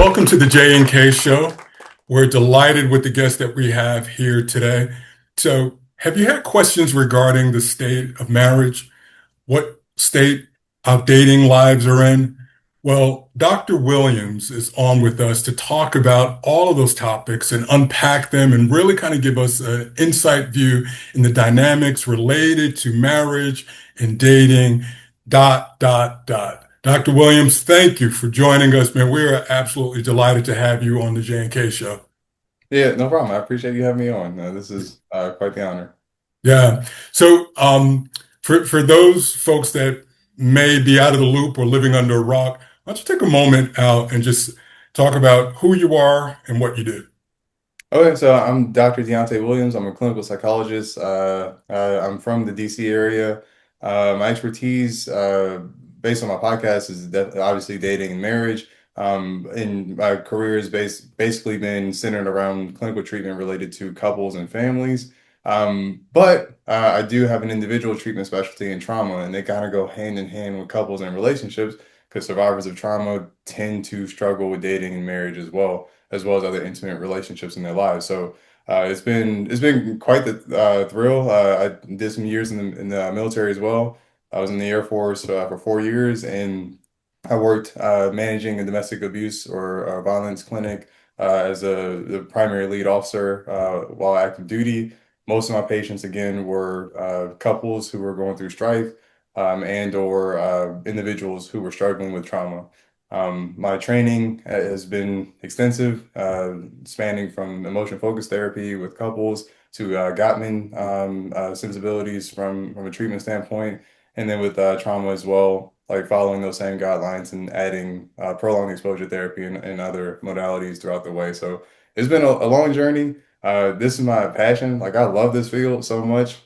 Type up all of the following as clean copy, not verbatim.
Welcome to the J and K Show. We're delighted with the guest that we have here today. So, have you had questions regarding the state of marriage? What state our dating lives are in? Well, Dr. Williams is on with us to talk about all of those topics and unpack them and really kind of give us an insight view in the dynamics related to marriage and dating, dot, dot, dot. Dr. Williams, thank you for joining us, man. We are absolutely delighted to have you on the J and K Show. Yeah, no problem. I appreciate you having me on. This is quite the honor. Yeah. So, for those folks that may be out of the loop or living under a rock, why don't you take a moment out and just talk about who you are and what you do? Okay, so I'm Dr. Deonte Williams. I'm a clinical psychologist. I'm from the DC area. My expertise, based on my podcast, is obviously dating and marriage. And my career has basically been centered around clinical treatment related to couples and families. But I do have an individual treatment specialty in trauma, and they kind of go hand in hand with couples and relationships because survivors of trauma tend to struggle with dating and marriage as well as other intimate relationships in their lives. So it's been quite the thrill. I did some years in the military as well. I was in the Air Force for 4 years, and I worked managing a domestic abuse or violence clinic as the primary lead officer while active duty. Most of my patients, again, were couples who were going through strife and or individuals who were struggling with trauma. My training has been extensive, spanning from emotion focused therapy with couples to Gottman sensibilities from a treatment standpoint, and then with trauma as well, like following those same guidelines and adding prolonged exposure therapy and other modalities throughout the way. So it's been a long journey. This is my passion. Like I love this field so much.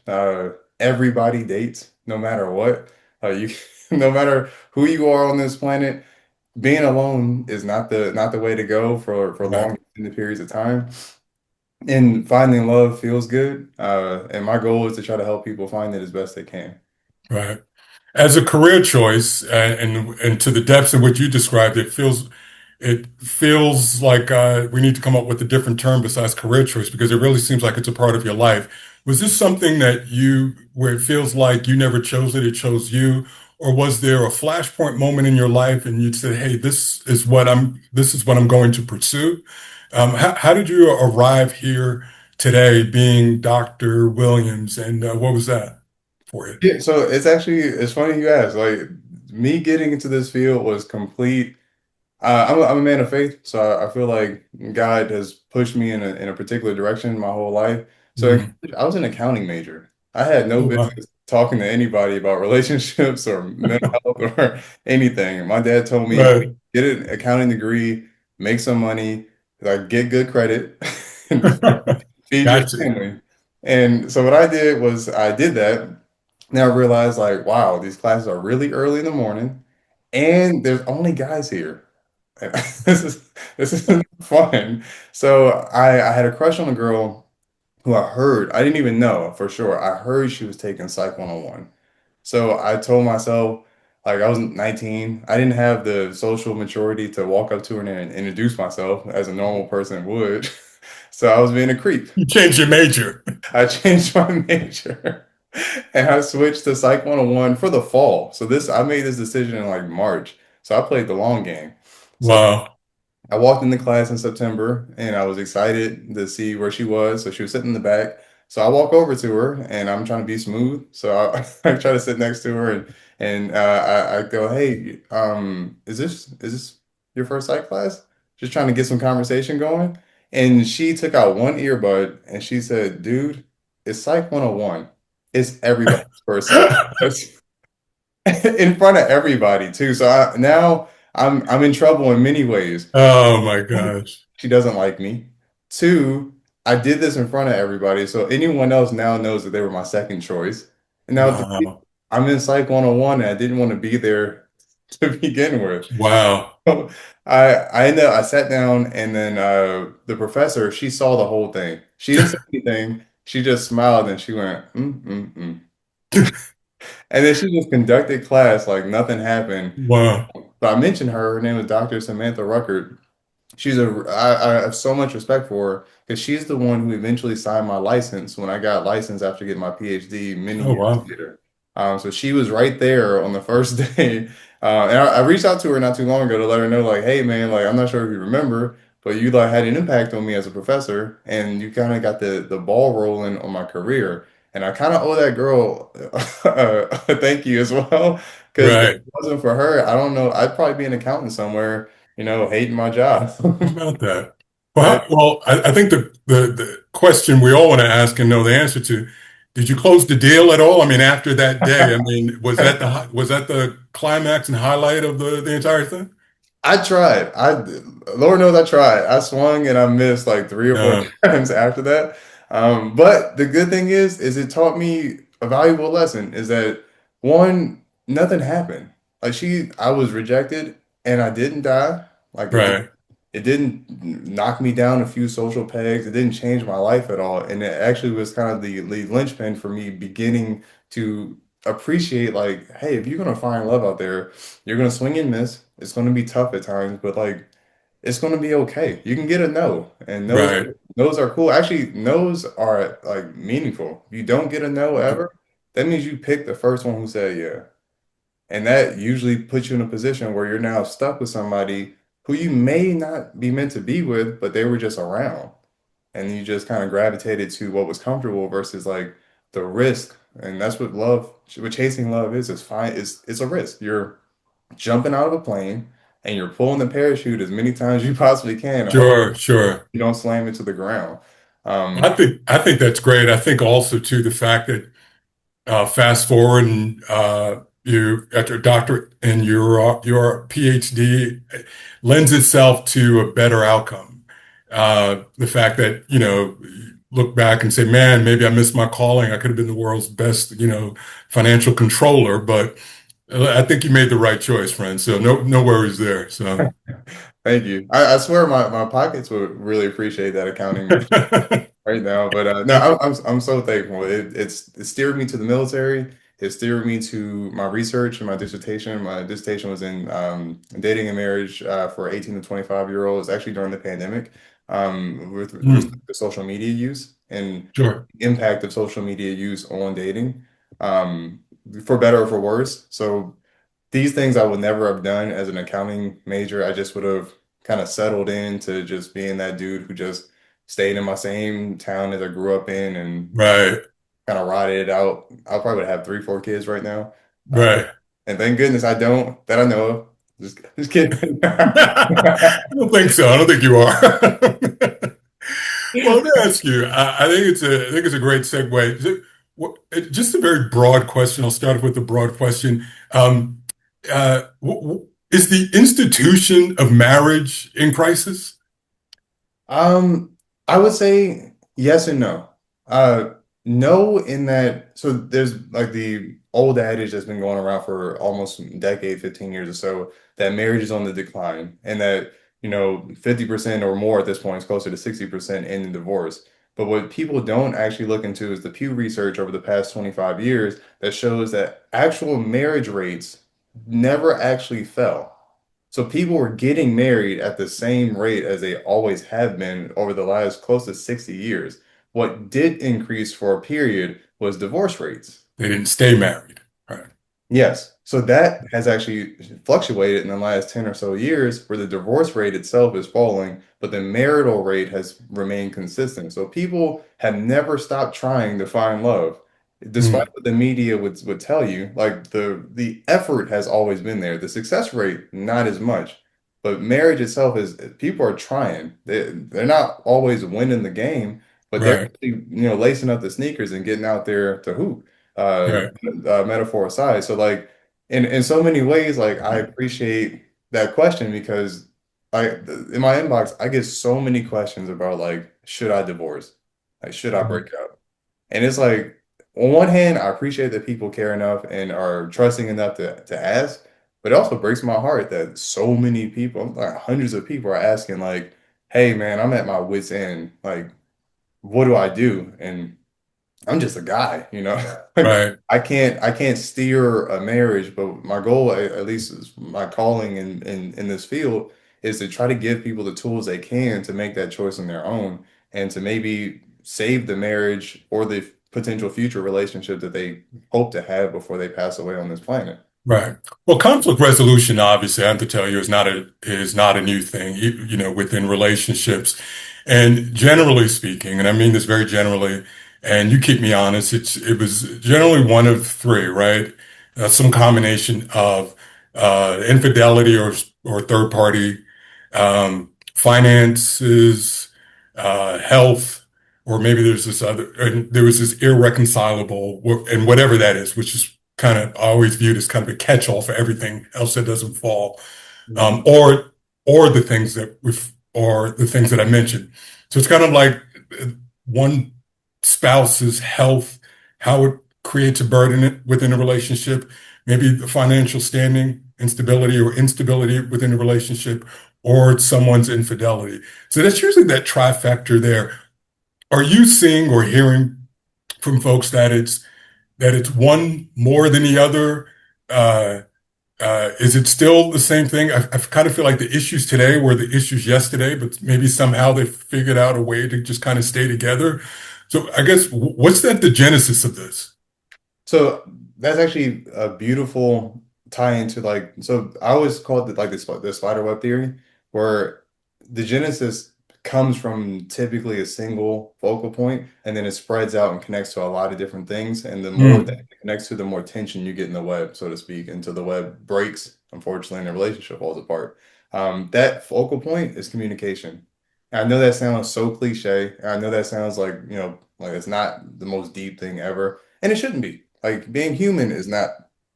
Everybody dates, no matter what. You, no matter who you are on this planet, being alone is not the way to go for Right. long extended periods of time. And finding love feels good. And my goal is to try to help people find it as best they can. Right. As a career choice, and to the depths in which you described it feels like we need to come up with a different term besides career choice because it really seems like it's a part of your life. Was this something that where it feels like you never chose it, it chose you, or was there a flashpoint moment in your life and you said, "Hey, this is what I'm going to pursue"? How did you arrive here today, being Dr. Williams, and what was that for you? Yeah, so it's funny you ask. Like me getting into this field was complete. I'm a man of faith, so I feel like God has pushed me in a particular direction my whole life. So Mm. I was an accounting major. I had no Oh, wow. business talking to anybody about relationships or mental health or anything. My dad told me, Right. get an accounting degree, make some money, like get good credit, and feed your Gotcha. family. And so what I did was I did that. Now I realized like, wow, these classes are really early in the morning, and there's only guys here. This is fun. So I had a crush on a girl who I didn't even know for sure. I heard she was taking Psych 101. So I told myself, like I was 19, I didn't have the social maturity to walk up to her and introduce myself as a normal person would. So I was being a creep. You changed your major. I changed my major and I switched to Psych 101 for the fall. So I made this decision in like March. So I played the long game. So Wow. I walked into class in September and I was excited to see where she was. So she was sitting in the back. So I walk over to her and I'm trying to be smooth. So I try to sit next to her and I go, "Hey, is this your first psych class?" Just trying to get some conversation going. And she took out one earbud and she said, "Dude, it's Psych 101. It's everybody's first psych class." In front of everybody too. So now I'm in trouble in many ways. Oh my gosh. She doesn't like me. Two, I did this in front of everybody, so anyone else now knows that they were my second choice. And now three, Wow. I'm in Psych 101 and I didn't want to be there to begin with. Wow. So I sat down and then the professor, she saw the whole thing. She didn't say anything. She just smiled and she went, mm. And then she just conducted class like nothing happened. Wow. But I mentioned her. Her name was Dr. Samantha Ruckert. I have so much respect for her because she's the one who eventually signed my license when I got licensed after getting my PhD many Oh, years wow. later. So she was right there on the first day. And I reached out to her not too long ago to let her know, like, hey man, like I'm not sure if you remember, but you like had an impact on me as a professor and you kind of got the ball rolling on my career. And I kind of owe that girl a thank you as well. Because if it Right. wasn't for her, I don't know, I'd probably be an accountant somewhere, hating my job. How about that? That Well, I think the question we all want to ask and know the answer to, did you close the deal at all? I mean, after that day, I mean, was that the climax and highlight of the entire thing? I tried. Lord knows I tried. I swung and I missed like three or four Uh, times after that. But the good thing is it taught me a valuable lesson is that one, nothing happened. I was rejected and I didn't die. Like right, it didn't knock me down a few social pegs. It didn't change my life at all. And it actually was kind of the linchpin for me beginning to appreciate like, hey, if you're gonna find love out there, you're gonna swing and miss. It's gonna be tough at times, but like it's gonna be okay. You can get a no, and right. no's are cool. Actually, no's are like meaningful. If you don't get a no ever, that means you picked the first one who said yeah. And that usually puts you in a position where you're now stuck with somebody who you may not be meant to be with, but they were just around. And you just kind of gravitated to what was comfortable versus like the risk. And that's what chasing love is. It's fine. It's a risk. You're jumping out of a plane and you're pulling the parachute as many times as you possibly can and hope Sure, sure. you don't slam into the ground. I Um, think I think that's great. I think also too the fact that fast forward and you got your doctorate and your PhD lends itself to a better outcome. The fact that look back and say, man, maybe I missed my calling. I could have been the world's best financial controller, but I think you made the right choice, friend. So no worries there. So. Thank you. I swear my pockets would really appreciate that accounting major right now. But no, I'm so thankful. It steered me to the military. It steered me to my research and my dissertation. My dissertation was in dating and marriage for 18 to 25-year-olds, actually during the pandemic, with Hmm, respect to social media use and sure. the impact of social media use on dating, um, for better or for worse. So these things I would never have done as an accounting major. I just would have kind of settled into just being that dude who just stayed in my same town that I grew up in and Right. kind of rotted it out. I probably would have three, four kids right now. Uh, Right. and thank goodness I don't, that I know of. Just kidding. I don't think so. I don't think you are. Well, let me ask you. I think it's a great segue. Just a very broad question. I'll start with a broad question. Is the institution of marriage in crisis? I would say yes and no. No, in that, so there's like the old adage that's been going around for almost a decade, 15 years or so, that marriage is on the decline and that, 50% or more at this point is closer to 60% in divorce. But what people don't actually look into is the Pew Research over the past 25 years that shows that actual marriage rates never actually fell. So people were getting married at the same rate as they always have been over the last close to 60 years. What did increase for a period was divorce rates. They didn't stay married. Right. Yes. So that has actually fluctuated in the last 10 or so years where the divorce rate itself is falling, but the marital rate has remained consistent. So people have never stopped trying to find love. Despite Mm, what the media would tell you, like the effort has always been there. The success rate, not as much. But marriage itself is people are trying. They're not always winning the game, but they're right. actually, lacing up the sneakers and getting out there to hoop. Right. Metaphor aside. So like in so many ways, like I appreciate that question because in my inbox, I get so many questions about like, should I divorce? Like, should I break up? And it's like, on one hand, I appreciate that people care enough and are trusting enough to ask, but it also breaks my heart that so many people, like hundreds of people are asking like, hey man, I'm at my wit's end. Like, what do I do? And I'm just a guy, Like Right. I can't steer a marriage, but my goal, at least is my calling in this field, is to try to give people the tools they can to make that choice on their own and to maybe save the marriage or the potential future relationship that they hope to have before they pass away on this planet. Right. Well, conflict resolution, obviously, I have to tell you, is not a new thing, within relationships. And generally speaking, and I mean this very generally, and you keep me honest, it was generally one of three, right? Some combination of infidelity or third party finances, health, or maybe there's this other, and there was this irreconcilable, and whatever that is, which is kind of always viewed as kind of a catch-all for everything else that doesn't fall, um, Mhm. or or the things that I mentioned. So it's kind of like one spouse's health, how it creates a burden within a relationship, maybe the financial standing, instability or instability within a relationship, or someone's infidelity. So that's usually that trifecta there. Are you seeing or hearing from folks that it's one more than the other? Uh, is it still the same thing? I kind of feel like the issues today were the issues yesterday, but maybe somehow they figured out a way to just kind of stay together. So I guess what's the genesis of this? So that's actually a beautiful tie into like so I always call it like the spider web theory, where the genesis comes from typically a single focal point and then it spreads out and connects to a lot of different things. And the more that Mm, it connects to, the more tension you get in the web, so to speak, until the web breaks, unfortunately, and the relationship falls apart. That focal point is communication. I know that sounds so cliche. I know that sounds like, like it's not the most deep thing ever. And it shouldn't be. Like being human is not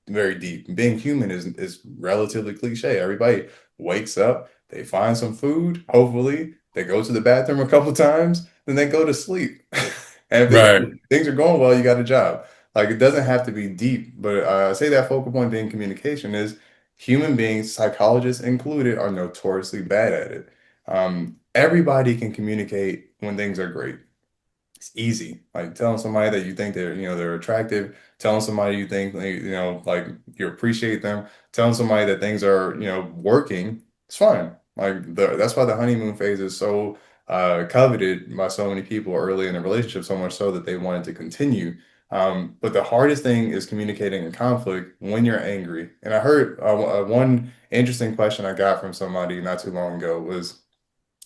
very deep. Being human is relatively cliche. Everybody wakes up, they find some food, hopefully, they go to the bathroom a couple times, then they go to sleep. And if right, things are going well, you got a job. Like it doesn't have to be deep, but I say that focal point being communication is human beings, psychologists included, are notoriously bad at it. Everybody can communicate when things are great. It's easy. Like telling somebody that you think they're attractive, telling somebody you think, like, like you appreciate them, telling somebody that things are, working, it's fine. Like that's why the honeymoon phase is so coveted by so many people early in the relationship, so much so that they wanted to continue. But the hardest thing is communicating in conflict when you're angry. And I heard one interesting question I got from somebody not too long ago was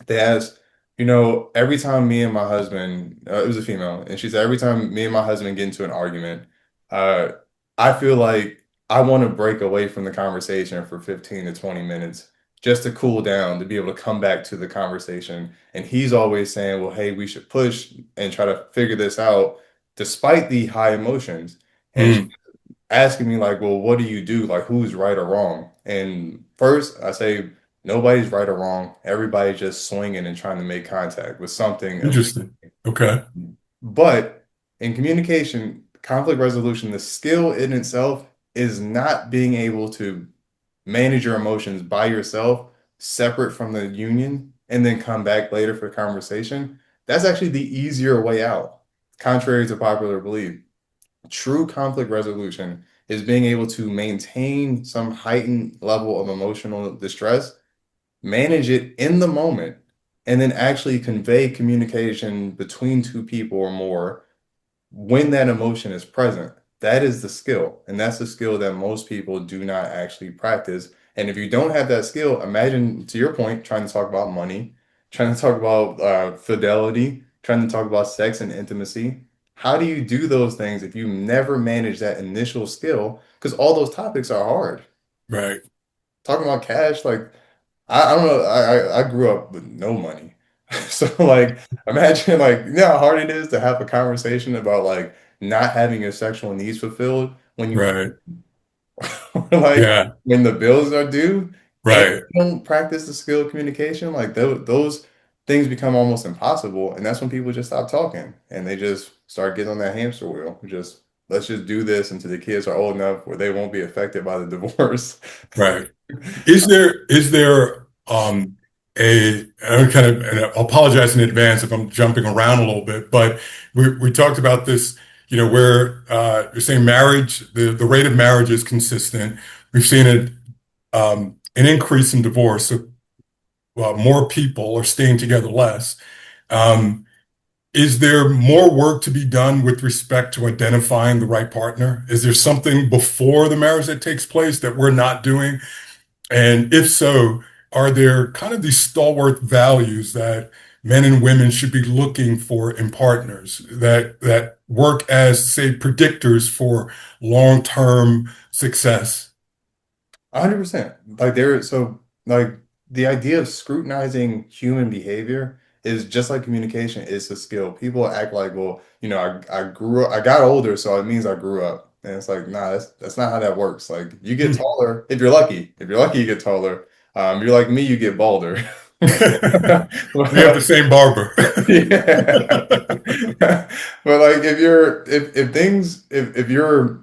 they asked, every time me and my husband, it was a female, and she said, every time me and my husband get into an argument, uh, I feel like I want to break away from the conversation for 15 to 20 minutes just to cool down, to be able to come back to the conversation. And he's always saying, well, hey, we should push and try to figure this out despite the high emotions. And mm, asking me like, well, what do you do? Like, who's right or wrong? And first, I say nobody's right or wrong. Everybody's just swinging and trying to make contact with something illegal. interesting. Okay, But in communication, conflict resolution, the skill in itself is not being able to manage your emotions by yourself, separate from the union, and then come back later for conversation. That's actually the easier way out, contrary to popular belief. True conflict resolution is being able to maintain some heightened level of emotional distress, manage it in the moment, and then actually convey communication between two people or more when that emotion is present. That is the skill. And that's the skill that most people do not actually practice. And if you don't have that skill, imagine, to your point, trying to talk about money, trying to talk about fidelity, trying to talk about sex and intimacy. How do you do those things if you never manage that initial skill? Because all those topics are hard. right, Talking about cash, like I don't know. I grew up with no money. So like imagine like how hard it is to have a conversation about like not having your sexual needs fulfilled when you right, like yeah, when the bills are due and right, you don't practice the skill of communication, like those things become almost impossible. And that's when people just stop talking and they just start getting on that hamster wheel. Just let's just do this until the kids are old enough where they won't be affected by the divorce. right. Is there a I kind of and I apologize in advance if I'm jumping around a little bit, but we talked about this, where you're saying marriage, the rate of marriage is consistent. We've seen an increase in divorce. So more people are staying together less. Um, is there more work to be done with respect to identifying the right partner? Is there something before the marriage that takes place that we're not doing? And if so, are there kind of these stalwart values that men and women should be looking for in partners that work as, say, predictors for long-term success? 100%. Like the idea of scrutinizing human behavior is just like communication is a skill. People act like, well, I grew up, I got older, so it means I grew up. And it's like, nah, that's not how that works. Like you get Hmm. taller if you're lucky. If you're lucky, you get taller. You're like me, you get balder. We have the same barber. Yeah. But like if you're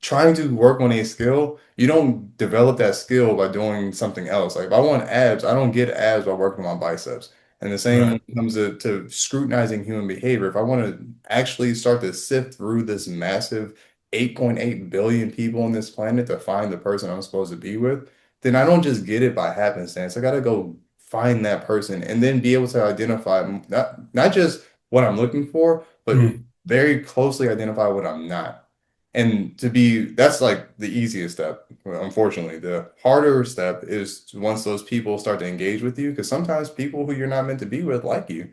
trying to work on a skill, you don't develop that skill by doing something else. Like if I want abs, I don't get abs by working on my biceps. And the same when Right. it comes to scrutinizing human behavior. If I want to actually start to sift through this massive 8.8 billion people on this planet to find the person I'm supposed to be with, then I don't just get it by happenstance. I gotta go find that person and then be able to identify not just what I'm looking for, but Mm. very closely identify what I'm not. And that's like the easiest step. Unfortunately, the harder step is once those people start to engage with you, because sometimes people who you're not meant to be with like you,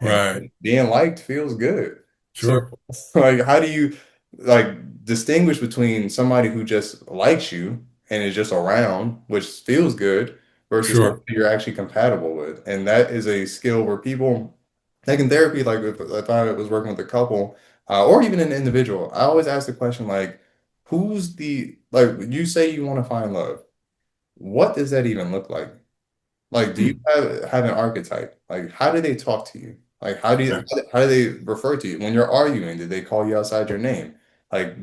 and Right. being liked feels good. So, Sure. like, how do you distinguish between somebody who just likes you and is just around, which feels good, versus somebody Sure. you're actually compatible with? And that is a skill where people, like in therapy, like if I was working with a couple, or even an individual, I always ask the question like, like you say you want to find love. What does that even look like? Like, do you Hmm. have an archetype? Like, how do they talk to you? Like, Right. how do they refer to you when you're arguing? Did they call you outside your name? Like,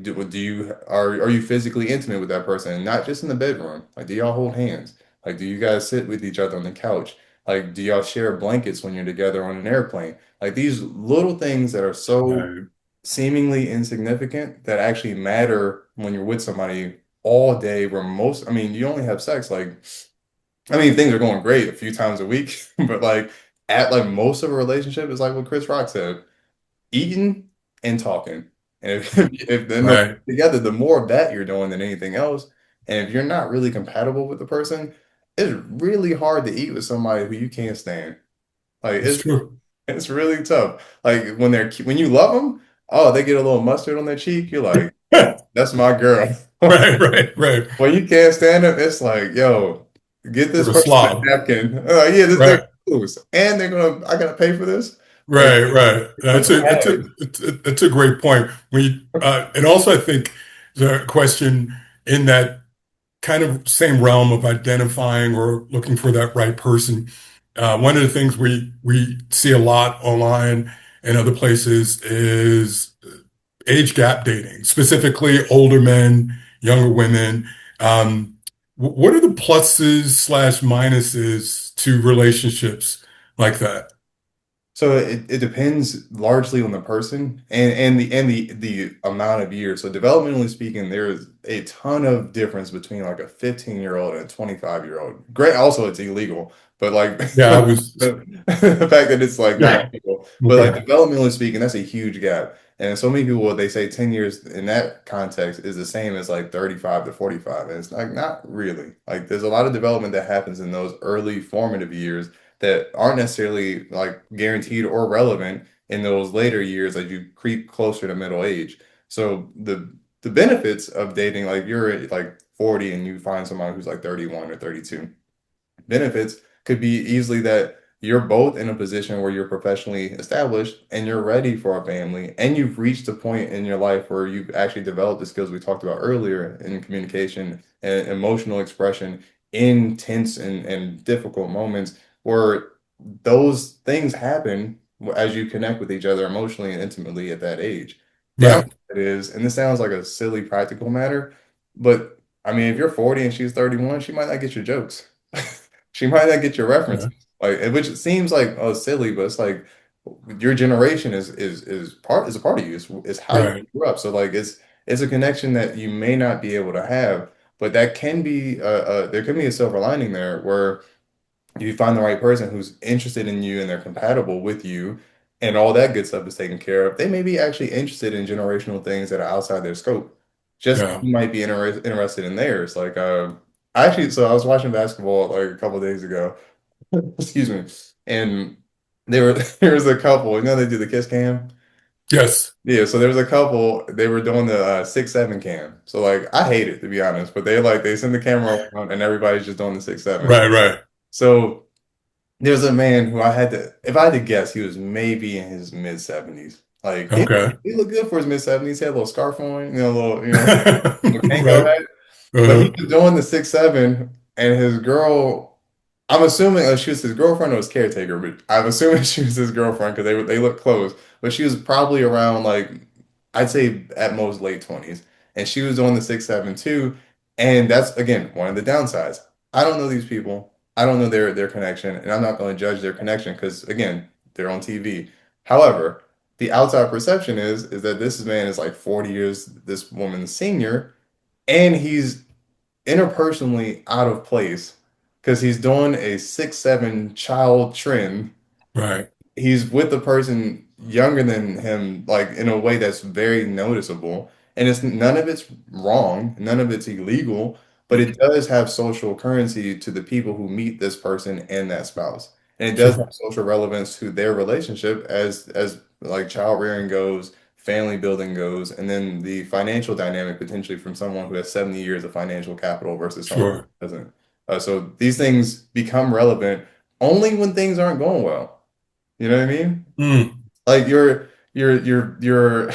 are you physically intimate with that person, and not just in the bedroom? Like, do y'all hold hands? Like, do you guys sit with each other on the couch? Like, do y'all share blankets when you're together on an airplane? Like these little things that are so Right. seemingly insignificant that actually matter when you're with somebody all day, where I mean, you only have sex like. I mean, things are going great a few times a week, but like at like most of a relationship is like what Chris Rock said, eating and talking. And if Hmm. if then those Right. together, the more of that you're doing than anything else. And if you're not really compatible with the person, it's really hard to eat with somebody who you can't stand. Like It's true. it's really tough. Like when you love them, oh, they get a little mustard on their cheek. You're like, that's my girl. Right. Right. Right. When you can't stand them, it's like, yo, get With this a person a slob. napkin. Yeah, they're Right. close. And I gotta pay for this. Like, Right, right. but That's a great point. And also I think the question in that kind of same realm of identifying or looking for that right person. One of the things we see a lot online and other places is age gap dating, specifically older men, younger women. What are the pluses slash minuses to relationships like that? so it depends largely on the person and the amount of years. So developmentally speaking, there's a ton of difference between like a 15-year-old and a 25-year-old. Great, also it's illegal, but like Yeah, I was. the fact that it's like not Yeah. illegal, but like Okay. developmentally speaking, that's a huge gap. And so many people, they say 10 years in that context is the same as like 35 to 45. And it's like not really. Like there's a lot of development that happens in those early formative years that aren't necessarily like guaranteed or relevant in those later years as you creep closer to middle age. So the benefits of dating, like you're like 40 and you find someone who's like 31 or 32, benefits could be easily that you're both in a position where you're professionally established and you're ready for a family and you've reached a point in your life where you've actually developed the skills we talked about earlier in communication and emotional expression in tense and difficult moments where those things happen as you connect with each other emotionally and intimately at that age. Downside Right. is, and this sounds like a silly practical matter, but I mean, if you're 40 and she's 31, she might not get your jokes. She might not get your references. Yeah. Like, which seems like oh silly, but it's like your generation is a part of you. It's how you Right. grew up. So like it's a connection that you may not be able to have, but that can be there can be a silver lining there where if you find the right person who's interested in you and they're compatible with you and all that good stuff is taken care of, they may be actually interested in generational things that are outside their scope. Just Yeah. you might be interested in theirs. Like, I actually, so I was watching basketball like a couple of days ago. Excuse me. And there was a couple, they do the kiss cam. Yes. Yeah, so there was a couple, they were doing the 6'7" cam. So like I hate it to be honest, but they send the camera around and everybody's just doing the 6'7". Right, right. So there's a man who if I had to guess, he was maybe in his mid 70s. Like Okay. he looked good for his mid 70s. He had a little scarf on, a little, little Kango Right. hat. But he Uh, was doing the 6'7", and his girl, I'm assuming she was his girlfriend or his caretaker, but I'm assuming she was his girlfriend because they look close. But she was probably around like I'd say at most late 20s, and she was doing the 6'7" too. And that's again one of the downsides. I don't know these people. I don't know their connection, and I'm not going to judge their connection because again, they're on TV. However, the outside perception is that this man is like 40 years this woman's senior, and he's interpersonally out of place because he's doing a 6'7" child trend. right. He's with a person younger than him, like in a way that's very noticeable. And it's none of it's wrong, none of it's illegal, but it does have social currency to the people who meet this person and that spouse. And it does have Sure. social relevance to their relationship as like child rearing goes, family building goes, and then the financial dynamic potentially from someone who has 70 years of financial capital versus someone Sure. who doesn't. So these things become relevant only when things aren't going well. You know what I mean? Mm, Like your your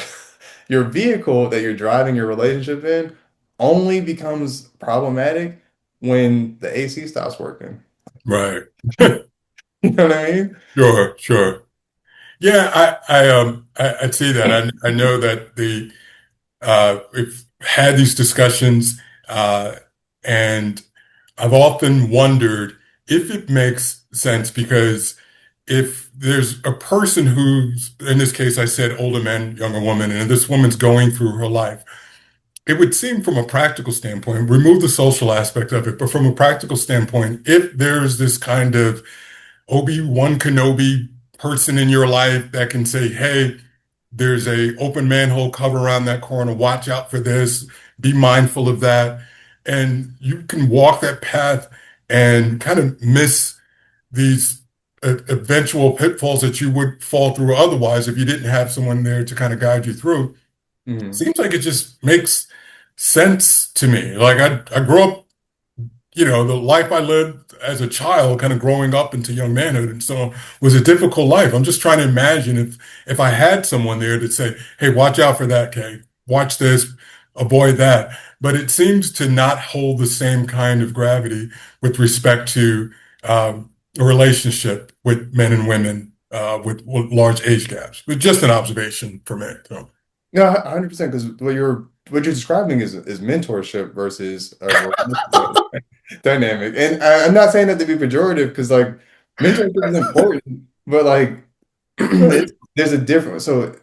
vehicle that you're driving your relationship in only becomes problematic when the AC stops working. right. You know what I mean? Sure, sure. Yeah, I see that. I know that we've had these discussions, and I've often wondered if it makes sense because if there's a person who's, in this case, I said older man, younger woman, and this woman's going through her life, it would seem from a practical standpoint, remove the social aspect of it, but from a practical standpoint, if there's this kind of Obi-Wan Kenobi person in your life that can say, hey, there's a open manhole cover around that corner. Watch out for this. Be mindful of that. And you can walk that path and kind of miss these eventual pitfalls that you would fall through otherwise if you didn't have someone there to kind of guide you through. Hmm. Seems like it just makes sense to me. Like I grew up, the life I lived as a child, kind of growing up into young manhood, and so was a difficult life. I'm just trying to imagine if I had someone there to say, "Hey, watch out for that, Kay. Watch this, avoid that." But it seems to not hold the same kind of gravity with respect to a relationship with men and women with large age gaps. But just an observation for me. So. No, 100% because what you're describing is mentorship versus a relationship dynamic. And I'm not saying that to be pejorative because like mentorship is important, but like there's a difference. So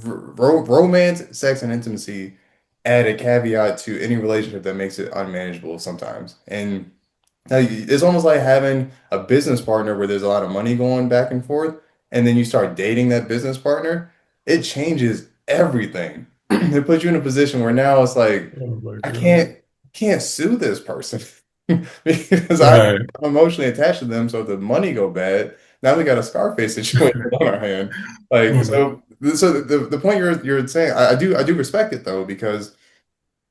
romance, sex, and intimacy add a caveat to any relationship that makes it unmanageable sometimes. And it's almost like having a business partner where there's a lot of money going back and forth, and then you start dating that business partner. It changes everything. It puts you in a position where now it's like Oh my I God. can't sue this person because Right. I'm emotionally attached to them. So if the money go bad, now we got a Scarface situation on our hand. Like Mm, so the point you're saying, I do respect it though because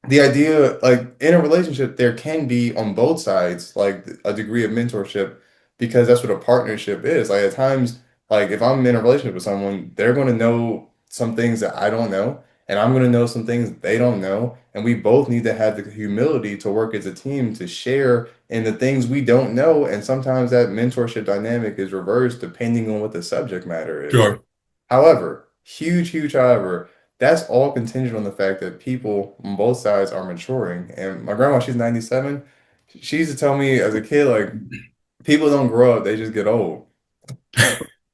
the idea like in a relationship there can be on both sides like a degree of mentorship because that's what a partnership is like at times like if I'm in a relationship with someone they're going to know some things that I don't know and I'm going to know some things they don't know and we both need to have the humility to work as a team to share in the things we don't know and sometimes that mentorship dynamic is reversed depending on what the subject matter is. sure. However, huge however, that's all contingent on the fact that people on both sides are maturing. And my grandma, she's 97. She used to tell me as a kid, like, people don't grow up, they just get old.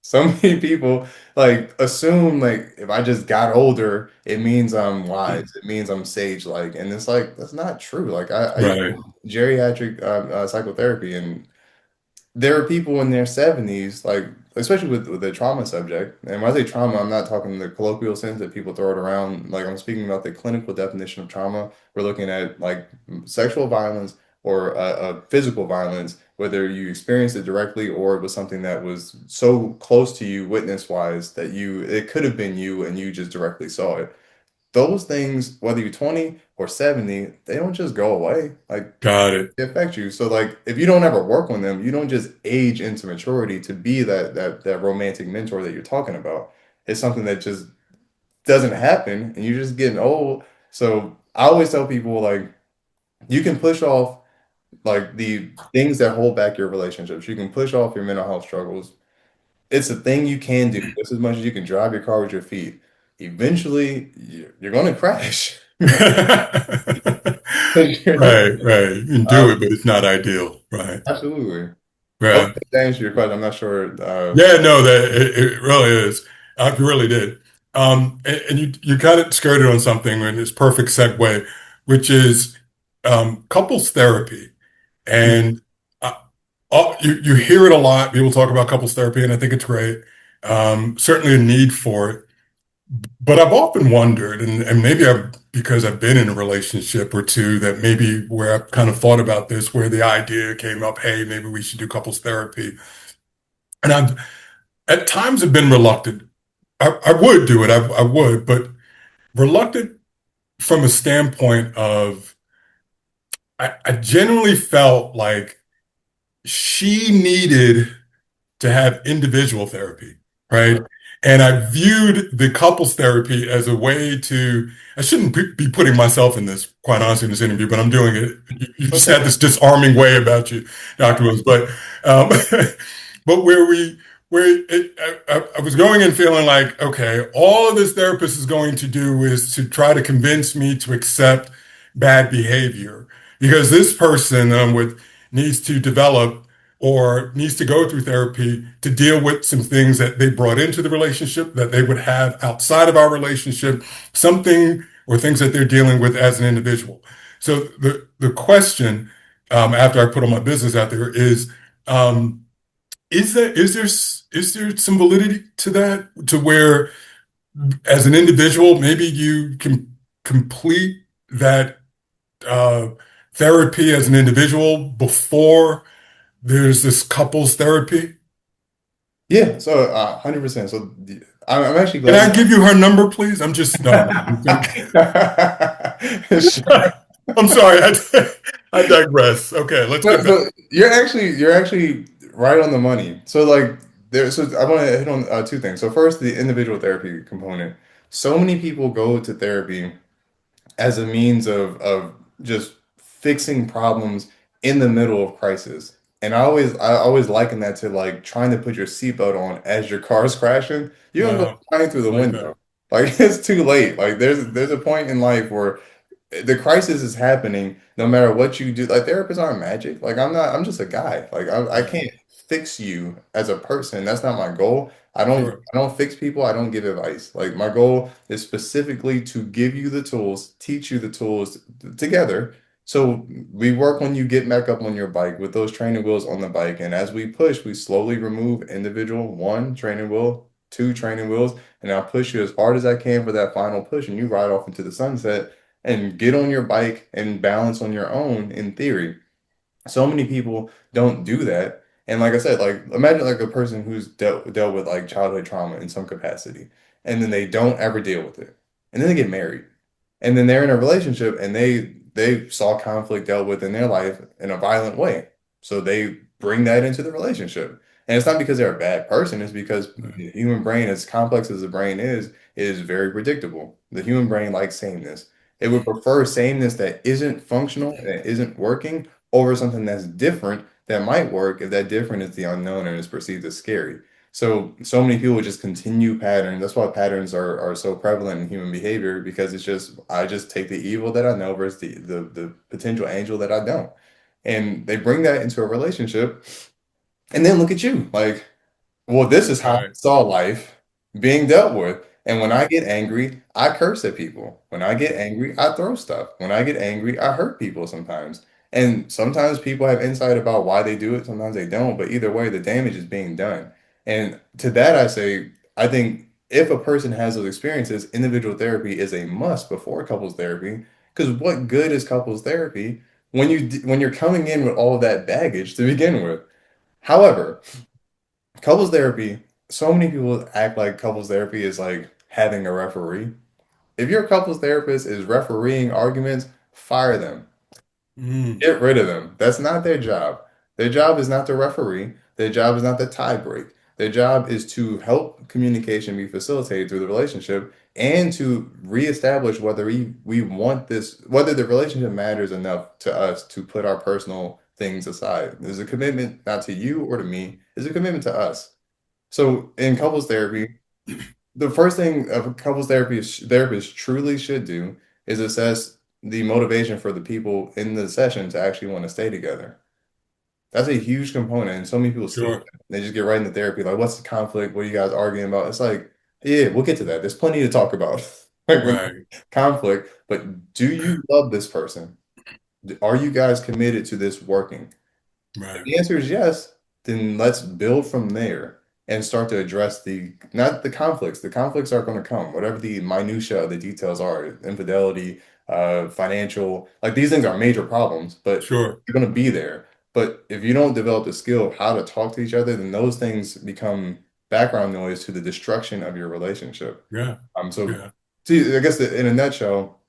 So many people like assume like if I just got older, it means I'm wise. It means I'm sage-like. And it's like that's not true. Like I Right. geriatric psychotherapy and there are people in their 70s, like especially with the trauma subject. And when I say trauma, I'm not talking in the colloquial sense that people throw it around. Like I'm speaking about the clinical definition of trauma. We're looking at like sexual violence or physical violence, whether you experienced it directly or it was something that was so close to you, witness wise, that you it could have been you and you just directly saw it. Those things, whether you're 20 or 70, they don't just go away. Like Got it. they affect you. So like if you don't ever work on them, you don't just age into maturity to be that romantic mentor that you're talking about. It's something that just doesn't happen and you're just getting old. So I always tell people like you can push off like the things that hold back your relationships. You can push off your mental health struggles. It's a thing you can do just as much as you can drive your car with your feet. Eventually, you're going to crash. Right, right. You can do Um, it, but it's not ideal. Right. absolutely. Yeah. Hopefully that answers your question. I'm not sure. Yeah, no, it really is. It really did. And you kind of skirted on something in this perfect segue, which is couples therapy. And uh, you hear it a lot. People talk about couples therapy, and I think it's great. Certainly a need for it. But I've often wondered, and maybe because I've been in a relationship or two, that maybe where I've kind of thought about this, where the idea came up, hey, maybe we should do couples therapy. And I've at times have been reluctant. I would do it, I would, but reluctant from a standpoint of I genuinely felt like she needed to have individual therapy, right? And I viewed the couples therapy as a way to, I shouldn't be putting myself in this, quite honestly, in this interview, but I'm doing it. You just had this disarming way about you, Dr. Williams. Um, but I was going in feeling like, okay, all this therapist is going to do is to try to convince me to accept bad behavior because this person needs to develop or needs to go through therapy to deal with some things that they brought into the relationship that they would have outside of our relationship, something or things that they're dealing with as an individual. So the question after I put all my business out there um, is there some validity to that to where as an individual maybe you can complete that uh, therapy as an individual before there's this couples therapy. Yeah, so 100%. So I'm actually Can glad I give you her number, please? I'm just no. Sure. I'm sorry. I digress. Okay, let's So, get back. so you're actually right on the money. So like there, so I want to hit on two things. So first, the individual therapy component. So many people go to therapy as a means of just fixing problems in the middle of crisis. And I always liken that to like trying to put your seatbelt on as your car's crashing. You're gonna go Wow, flying through I the like that. window. Like it's too late. Like there's a point in life where the crisis is happening no matter what you do. Like therapists aren't magic. Like I'm just a guy. Like I Right. can't fix you as a person. That's not my goal. I don't Sure. I don't fix people. I don't give advice. Like my goal is specifically to give you the tools, teach you the tools together. So we work when you get back up on your bike with those training wheels on the bike. And as we push, we slowly remove individual one training wheel, two training wheels, and I'll push you as hard as I can for that final push. And you ride off into the sunset and get on your bike and balance on your own in theory. So many people don't do that. And like I said, like imagine like a person who's dealt with like childhood trauma in some capacity, and then they don't ever deal with it. And then they get married. And then they're in a relationship and they saw conflict dealt with in their life in a violent way. So they bring that into the relationship. And it's not because they're a bad person, it's because Right. the human brain, as complex as the brain is very predictable. The human brain likes sameness. It would prefer sameness that isn't functional, that isn't working, over something that's different that might work if that different is the unknown and is perceived as scary. So many people just continue patterns. That's why patterns are so prevalent in human behavior because it's just I just take the evil that I know versus the potential angel that I don't. And they bring that into a relationship and then look at you like, well, this is how I Right. saw life being dealt with. And when I get angry, I curse at people. When I get angry, I throw stuff. When I get angry, I hurt people sometimes. And sometimes people have insight about why they do it, sometimes they don't, but either way, the damage is being done. And to that, I say, I think if a person has those experiences, individual therapy is a must before couples therapy. Because what good is couples therapy when when you're coming in with all of that baggage to begin with? However, couples therapy, so many people act like couples therapy is like having a referee. If your couples therapist is refereeing arguments, fire them. Mm, Get rid of them. That's not their job. Their job is not to referee. Their job is not to tie break. Their job is to help communication be facilitated through the relationship and to reestablish whether we want this, whether the relationship matters enough to us to put our personal things aside. There's a commitment not to you or to me, it's a commitment to us. So in couples therapy, the first thing a couples therapist truly should do is assess the motivation for the people in the session to actually want to stay together. That's a huge component, and so many people skip sure. that. They just get right into therapy, like, what's the conflict? What are you guys arguing about? It's like, yeah, we'll get to that. There's plenty to talk about, like when Right. conflict. But do you love this person? Are you guys committed to this working? If Right. the answer is yes, then let's build from there and start to address the not the conflicts. The conflicts are going to come, whatever the minutia of the details are, infidelity, financial, like these things are major problems, but Sure. they're going to be there. But if you don't develop the skill of how to talk to each other, then those things become background noise to the destruction of your relationship. Yeah. So, Yeah. see, I guess in a nutshell,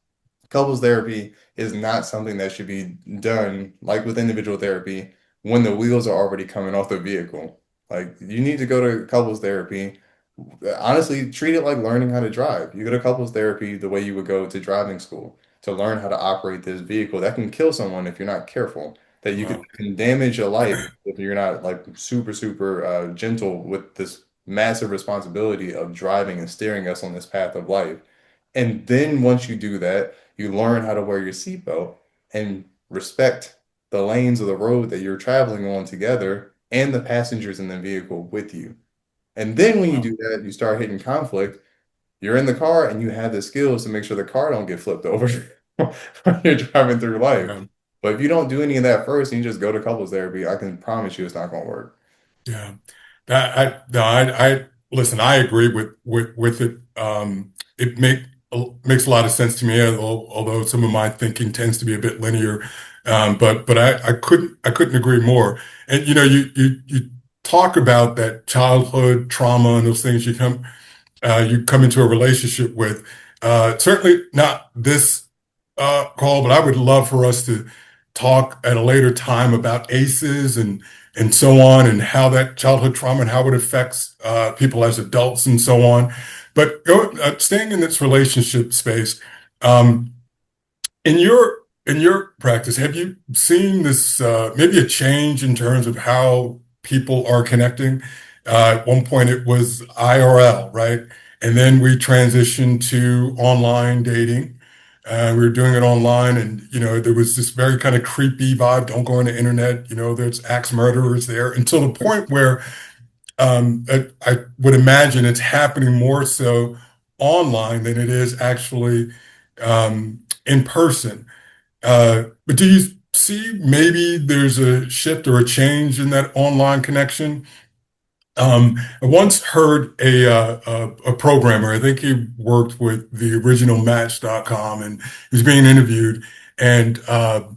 couples therapy is not something that should be done like with individual therapy when the wheels are already coming off the vehicle. Like you need to go to couples therapy. Honestly, treat it like learning how to drive. You go to couples therapy the way you would go to driving school to learn how to operate this vehicle that can kill someone if you're not careful, that you Wow. can damage your life if you're not like super gentle with this massive responsibility of driving and steering us on this path of life. And then once you do that, you learn how to wear your seatbelt and respect the lanes of the road that you're traveling on together and the passengers in the vehicle with you. And then when you Wow. do that, you start hitting conflict. You're in the car and you have the skills to make sure the car don't get flipped over when you're driving through life. Yeah. But if you don't do any of that first and you just go to couples therapy, I can promise you it's not going to work. Yeah. That I no, I listen, I agree with it. It makes a lot of sense to me, although some of my thinking tends to be a bit linear. But I couldn't agree more. And you talk about that childhood trauma and those things you come into a relationship with. Certainly not this call, but I would love for us to talk at a later time about ACEs and so on, and how that childhood trauma and how it affects people as adults and so on. But staying in this relationship space, um, in your practice, have you seen this maybe a change in terms of how people are connecting? At one point, it was IRL, right? And then we transitioned to online dating. We were doing it online, and there was this very kind of creepy vibe. Don't go on the internet. There's axe murderers there. Until the point where I would imagine it's happening more so online than it is actually in person. But do you see maybe there's a shift or a change in that online connection? I once heard a programmer, I think he worked with the original Match.com, and he was being interviewed, and so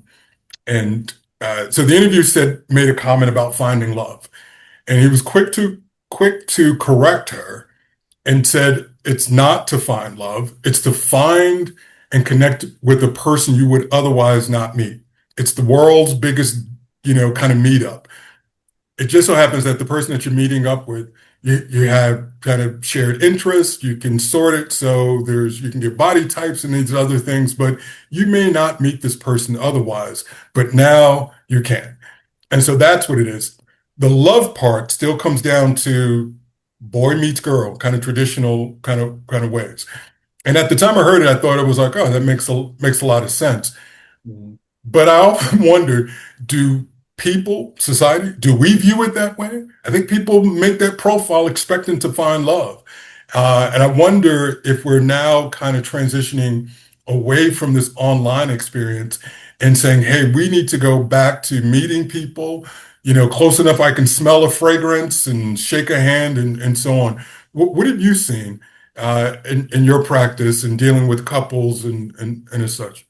the interview made a comment about finding love, and he was quick to correct her and said it's not to find love, it's to find and connect with a person you would otherwise not meet. It's the world's biggest, kind of meetup. It just so happens that the person that you're meeting up with, you have kind of shared interests. You can sort it so you can get body types and these other things, but you may not meet this person otherwise, but now you can. And so that's what it is. The love part still comes down to boy meets girl, kind of traditional kind of ways. And at the time I heard it, I thought it was like, oh, that makes a lot of sense. Mhm. But I often wonder, do society, do we view it that way? I think people make that profile expecting to find love. And I wonder if we're now kind of transitioning away from this online experience and saying, hey, we need to go back to meeting people, close enough I can smell a fragrance and shake a hand and so on. What have you seen in your practice and dealing with couples and as such?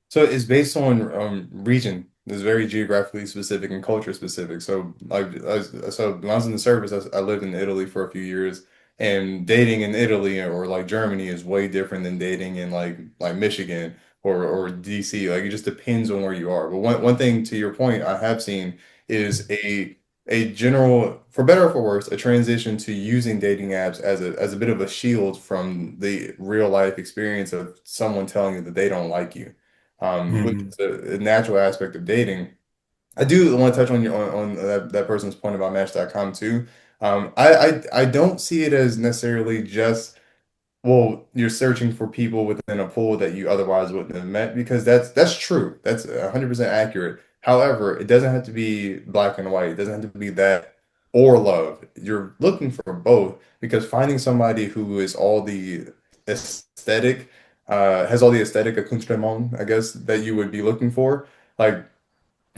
So it's based on region. It's very geographically specific and culture specific. So so when I was in the service, I lived in Italy for a few years, and dating in Italy or like Germany is way different than dating in like Michigan or DC. Like it just depends on where you are. But one thing to your point, I have seen is a general, for better or for worse, a transition to using dating apps as a bit of a shield from the real life experience of someone telling you that they don't like you, which Mhm. is a natural aspect of dating. I do want to touch on on that person's point about Match.com too. I don't see it as necessarily just, well, you're searching for people within a pool that you otherwise wouldn't have met, because that's true. That's 100% accurate. However, it doesn't have to be black and white. It doesn't have to be that or love. You're looking for both, because finding somebody who is all the aesthetic, has all the aesthetic accoutrement, I guess, that you would be looking for, like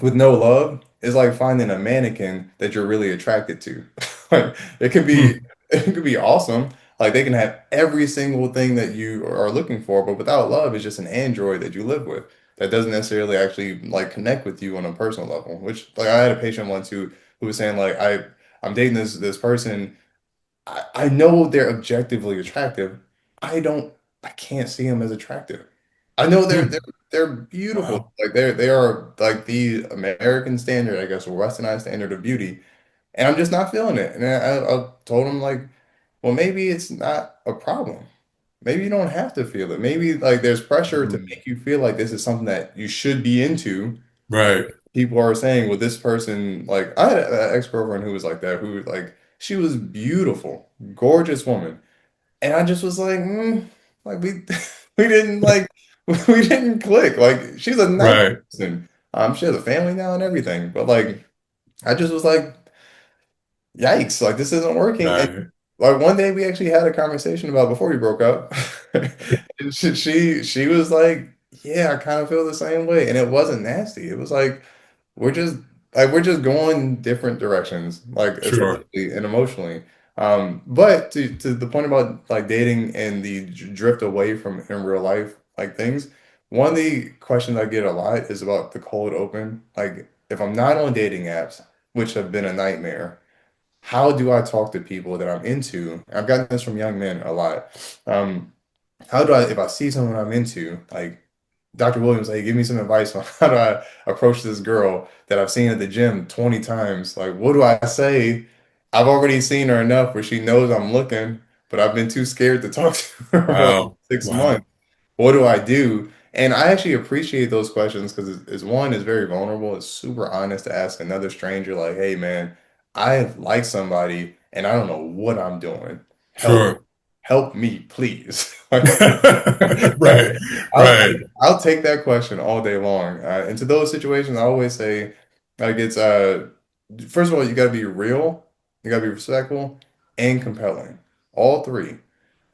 with no love, is like finding a mannequin that you're really attracted to. Like it could be Hmm. it could be awesome. Like they can have every single thing that you are looking for, but without love, it's just an android that you live with that doesn't necessarily actually like connect with you on a personal level. Which, like, I had a patient once who was saying like I'm dating this person. I know they're objectively attractive. I can't see them as attractive. I know Hmm. they're beautiful. Wow. Like they are like the American standard, I guess, or Westernized standard of beauty. And I'm just not feeling it. And I told him like, well, maybe it's not a problem. Maybe you don't have to feel it. Maybe like there's pressure to Hmm. make you feel like this is something that you should be into. Right. People are saying, well, this person, like I had an ex-girlfriend who was like that, who like she was beautiful, gorgeous woman. And I just was like, like we we didn't like we didn't click. Like she's a nice Right. person. She has a family now and everything. But like I just was like, yikes, like this isn't working. And Right. like one day we actually had a conversation about before we broke up. And she was like, yeah, I kind of feel the same way. And it wasn't nasty. It was like we're just we're just going different directions, like Sure. aesthetically and emotionally. But to the point about like dating and the drift away from in real life like things, one of the questions I get a lot is about the cold open. Like if I'm not on dating apps, which have been a nightmare, how do I talk to people that I'm into? I've gotten this from young men a lot. How do I, if I see someone I'm into, like Dr. Williams, like, give me some advice on how do I approach this girl that I've seen at the gym 20 times? Like, what do I say? I've already seen her enough where she knows I'm looking, but I've been too scared to talk to her for like Wow. 6 months. Wow. What do I do? And I actually appreciate those questions because it's one, is very vulnerable. It's super honest to ask another stranger, like, hey, man, I like somebody and I don't know what I'm doing. Help, Sure. help me, please. Like, Right. I'll Right. take, I'll take that question all day long. And to those situations, I always say, like, it's first of all, you got to be real, you got to be respectful, and compelling. All three.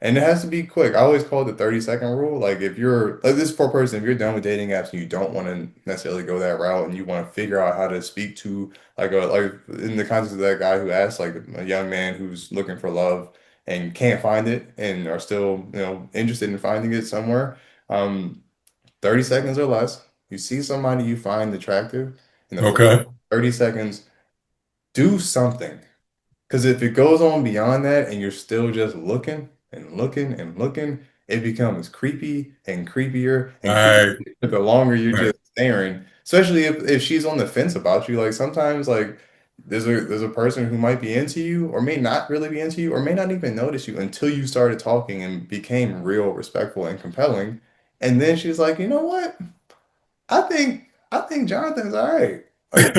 And it has to be quick. I always call it the 30-second rule. Like if you're like this poor person, if you're done with dating apps and you don't want to necessarily go that route and you want to figure out how to speak to like in the context of that guy who asked, like a young man who's looking for love and can't find it and are still, interested in finding it somewhere. Um, 30 seconds or less. You see somebody you find attractive in the first Okay. 30 seconds, do something. Because if it goes on beyond that and you're still just looking and looking and looking, it becomes creepy and creepier and creepier Right. the longer you're Right. just staring. Especially if she's on the fence about you. Like sometimes like there's a person who might be into you or may not really be into you or may not even notice you until you started talking and became real, respectful, and compelling. And then she's like, you know what? I think Jonathan's all right. Like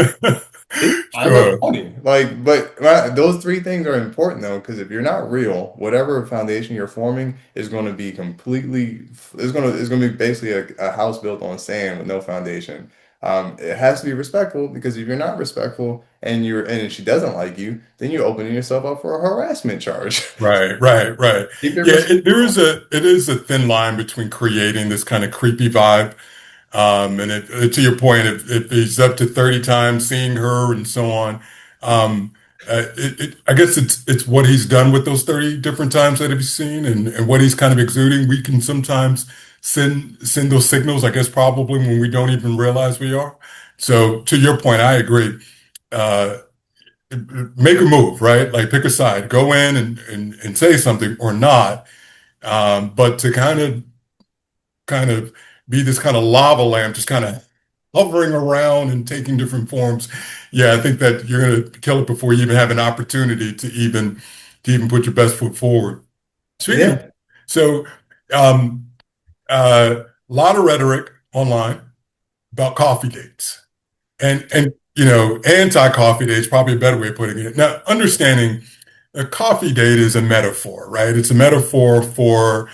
he's kind of Sure. funny. Like, but those three things are important though, because if you're not real, whatever foundation you're forming is going to be completely, it's going to be basically a house built on sand with no foundation. It has to be respectful because if you're not respectful and she doesn't like you, then you're opening yourself up for a harassment charge. Right, right, right. Keep it Yeah, respectful. it is a thin line between creating this kind of creepy vibe. And to your point, if he's up to 30 times seeing her and so on, um, I guess it's what he's done with those 30 different times that he's seen and what he's kind of exuding. We can sometimes send those signals, I guess, probably when we don't even realize we are. So to your point, I agree. Uh, Make a move, right? Like pick a side, go in and say something or not. But to kind of be this kind of lava lamp, just kind of hovering around and taking different forms. Yeah, I think that you're going to kill it before you even have an opportunity to even put your best foot forward. Speaking of, Yeah. so um, a lot of rhetoric online about coffee dates and anti-coffee dates, probably a better way of putting it. Now, understanding a coffee date is a metaphor, right? It's a metaphor for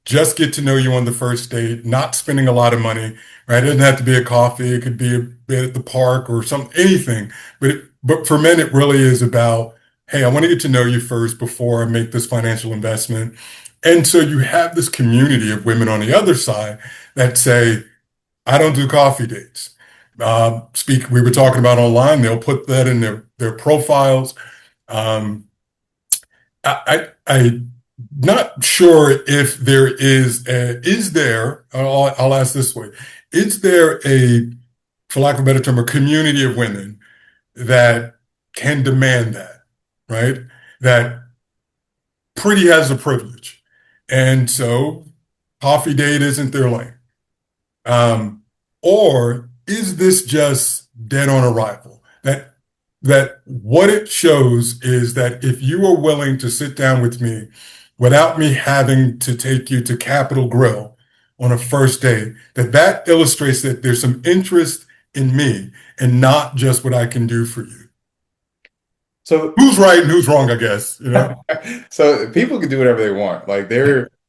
just get to know you on the first date, not spending a lot of money, right? It doesn't have to be a coffee. It could be a bit at the park or anything. But for men, it really is about, hey, I want to get to know you first before I make this financial investment. And so you have this community of women on the other side that say, I don't do coffee dates. We were talking about online, they'll put that in their profiles. Um, I'm not sure if is there, I'll ask this way, is there for lack of a better term, a community of women that can demand that, right? That pretty has a privilege. And so coffee date isn't their lane. Um, or is this just dead on arrival? That what it shows is that if you are willing to sit down with me without me having to take you to Capitol Grill on a first date, that illustrates that there's some interest in me and not just what I can do for you. So Who's right and who's wrong, I guess, you know? So people can do whatever they want.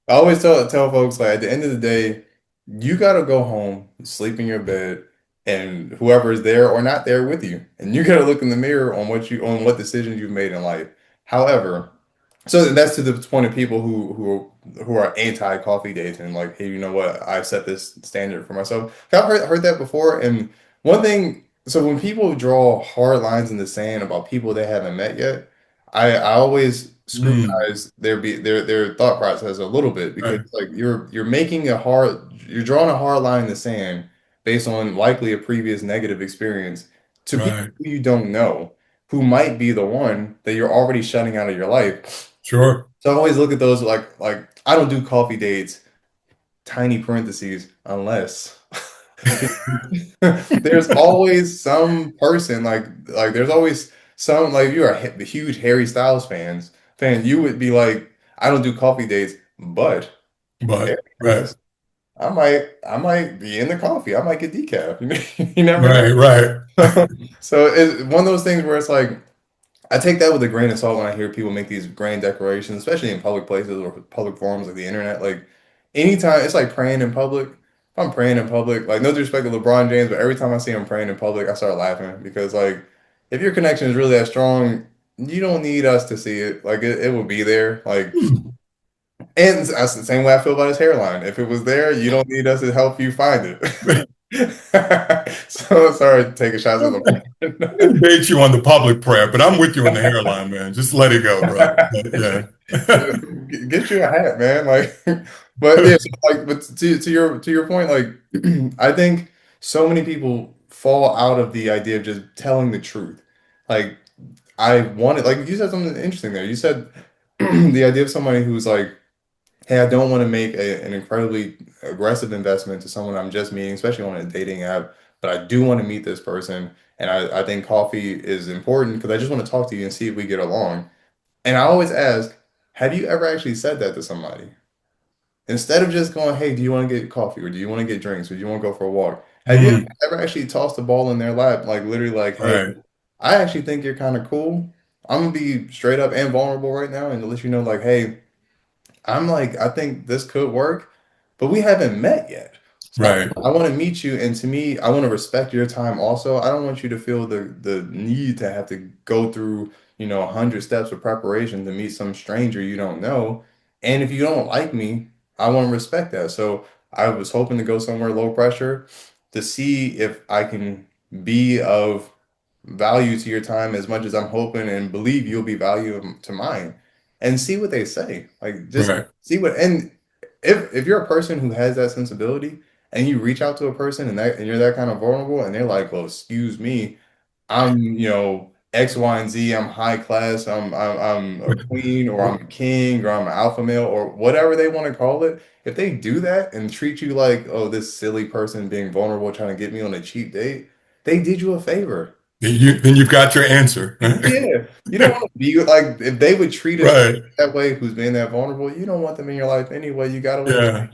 I always tell folks like at the end of the day, you gotta go home, sleep in your bed, and whoever is there or not there with you, and you gotta look in the mirror on what decisions you've made in life. However, so that's to the point of people who are anti coffee dates and like, hey, you know what? I've set this standard for myself. I've heard that before, and one thing. So when people draw hard lines in the sand about people they haven't met yet, I always Mm, scrutinize their thought process a little bit because right, like you're drawing a hard line in the sand based on likely a previous negative experience to people right. who you don't know who might be the one that you're already shutting out of your life. Sure. So I always look at those like I don't do coffee dates, tiny parentheses, unless there's always some person like there's always some like if you're a huge Harry Styles fan, you would be like, I don't do coffee dates, but Harry Right, does. I might be in the coffee. I might get decaf. You never right, right. know. So it's one of those things where it's like I take that with a grain of salt when I hear people make these grand declarations, especially in public places or public forums like the internet. Like anytime, it's like praying in public. If I'm praying in public, like no disrespect to LeBron James, but every time I see him praying in public, I start laughing because like if your connection is really that strong, you don't need us to see it. Like it will be there. Like and that's the same way I feel about his hairline. If it was there, you don't need us to help you find it. So sorry, taking shots at I LeBron. debate you on the public prayer, but I'm with you on the hairline, man. Just let it go, brother. Yeah. Get you a hat, man. Like, but yeah, so like, but to your point, like, I think so many people fall out of the idea of just telling the truth. Like, I wanted, like, you said something interesting there. You said the idea of somebody who's like, hey, I don't want to make an incredibly aggressive investment to someone I'm just meeting, especially on a dating app, but I do want to meet this person, and I think coffee is important because I just want to talk to you and see if we get along. And I always ask, have you ever actually said that to somebody? Instead of just going, hey, do you want to get coffee or do you want to get drinks or do you want to go for a walk? Have you Mm, ever actually tossed the ball in their lap? Like literally like, hey, right. I actually think you're kind of cool. I'm gonna be straight up and vulnerable right now and to let you know, like, hey, I think this could work, but we haven't met yet. Right. I want to meet you, and to me, I want to respect your time also. I don't want you to feel the need to have to go through, 100 steps of preparation to meet some stranger you don't know. And if you don't like me, I want to respect that. So I was hoping to go somewhere low pressure to see if I can be of value to your time as much as I'm hoping and believe you'll be value to mine, and see what they say. Like just Right. see what and if you're a person who has that sensibility and you reach out to a person and you're that kind of vulnerable and they're like, well, excuse me, I'm, X, Y, and Z, I'm high class, I'm a queen or I'm a king or I'm an alpha male or whatever they want to call it. If they do that and treat you like, oh, this silly person being vulnerable trying to get me on a cheap date, they did you a favor. Then you've got your answer. Yeah, you don't want to be like if they would treat a stranger Right. that way who's being that vulnerable, you don't want them in your life anyway. You gotta let it Yeah.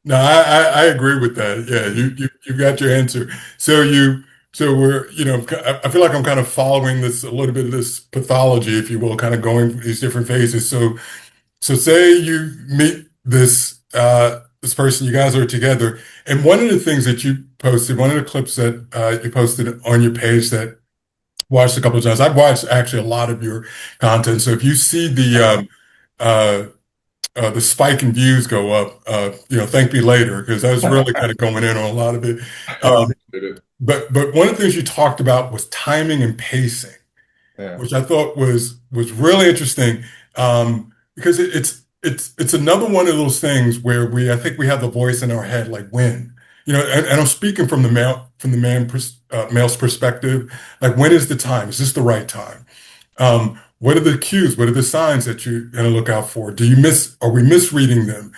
No, I agree with that. Yeah, you got your answer. So we're, I feel like I'm kind of following this a little bit of this pathology, if you will, kind of going through these different phases. So say you meet this person, you guys are together, and one of the things that you posted, one of the clips that you posted on your page that watched a couple of times. I've watched actually a lot of your content. So if you see uh, the spike in views go up, thank me later, because I was really kind of going in on a lot of it. I Um, appreciate it. but one of the things you talked about was timing and pacing, Yeah, which I thought was really interesting, because it's another one of those things where I think we have the voice in our head like when, and I'm speaking from the male's perspective, like when is the time? Is this the right time? What are the cues? What are the signs that you're going to look out for? Are we misreading them?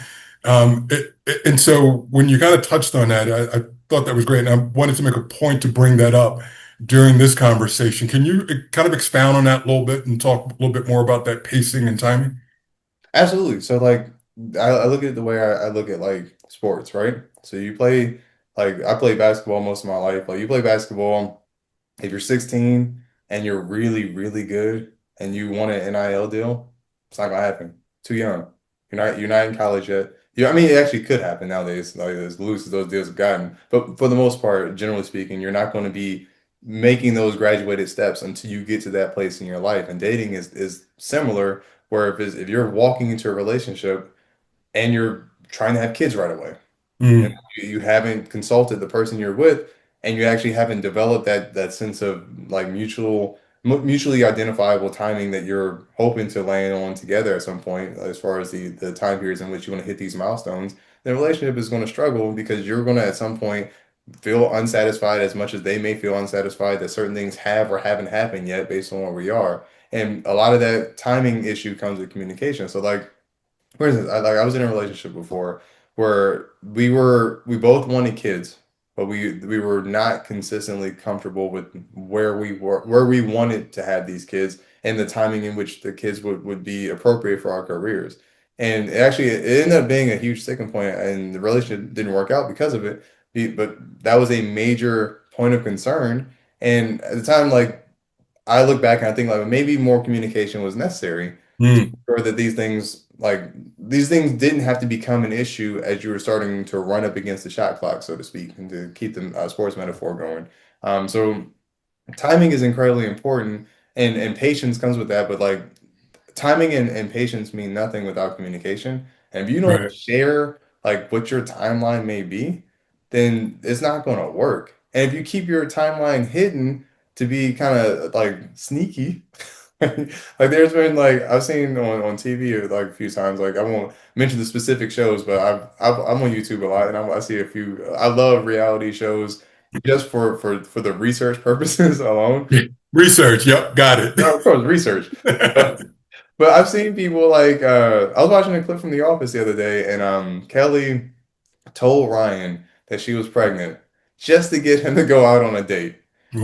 And so when you kind of touched on that, I thought that was great. And I wanted to make a point to bring that up during this conversation. Can you kind of expound on that a little bit and talk a little bit more about that pacing and timing? absolutely. So like, I look at it the way I look at like sports, right? So you play like I played basketball most of my life. Like you play basketball. If you're 16 and you're really, really good and you want an NIL deal, it's not gonna happen. Too young. You're not in college yet. Yeah, I mean it actually could happen nowadays, like as loose as those deals have gotten. But for the most part, generally speaking, you're not going to be making those graduated steps until you get to that place in your life. And dating is similar, where if you're walking into a relationship and you're trying to have kids right away. You know, Mm, you haven't consulted the person you're with, and you actually haven't developed that sense of like mutually identifiable timing that you're hoping to land on together at some point, as far as the time periods in which you want to hit these milestones. The relationship is going to struggle because you're going to at some point feel unsatisfied as much as they may feel unsatisfied that certain things have or haven't happened yet based on where we are. And a lot of that timing issue comes with communication. So like for instance, I was in a relationship before where we both wanted kids, but we were not consistently comfortable with where we wanted to have these kids and the timing in which the kids would be appropriate for our careers. And it ended up being a huge sticking point, and the relationship didn't work out because of it. But that was a major point of concern. And at the time, like I look back and I think like maybe more communication was necessary to mm, ensure that these things didn't have to become an issue as you were starting to run up against the shot clock, so to speak, and to keep the sports metaphor going. So timing is incredibly important, and patience comes with that. But like timing and patience mean nothing without communication. And if you don't right. share like what your timeline may be, then it's not going to work. And if you keep your timeline hidden to be kind of like sneaky, like there's been like I've seen on TV like a few times. Like I won't mention the specific shows, but I'm on YouTube a lot, and I see a few. I love reality shows just for the research purposes alone. Yeah. Research. Yep. Got it. No, of course, research. But I've seen people like I was watching a clip from The Office the other day, and Kelly told Ryan that she was pregnant just to get him to go out on a date.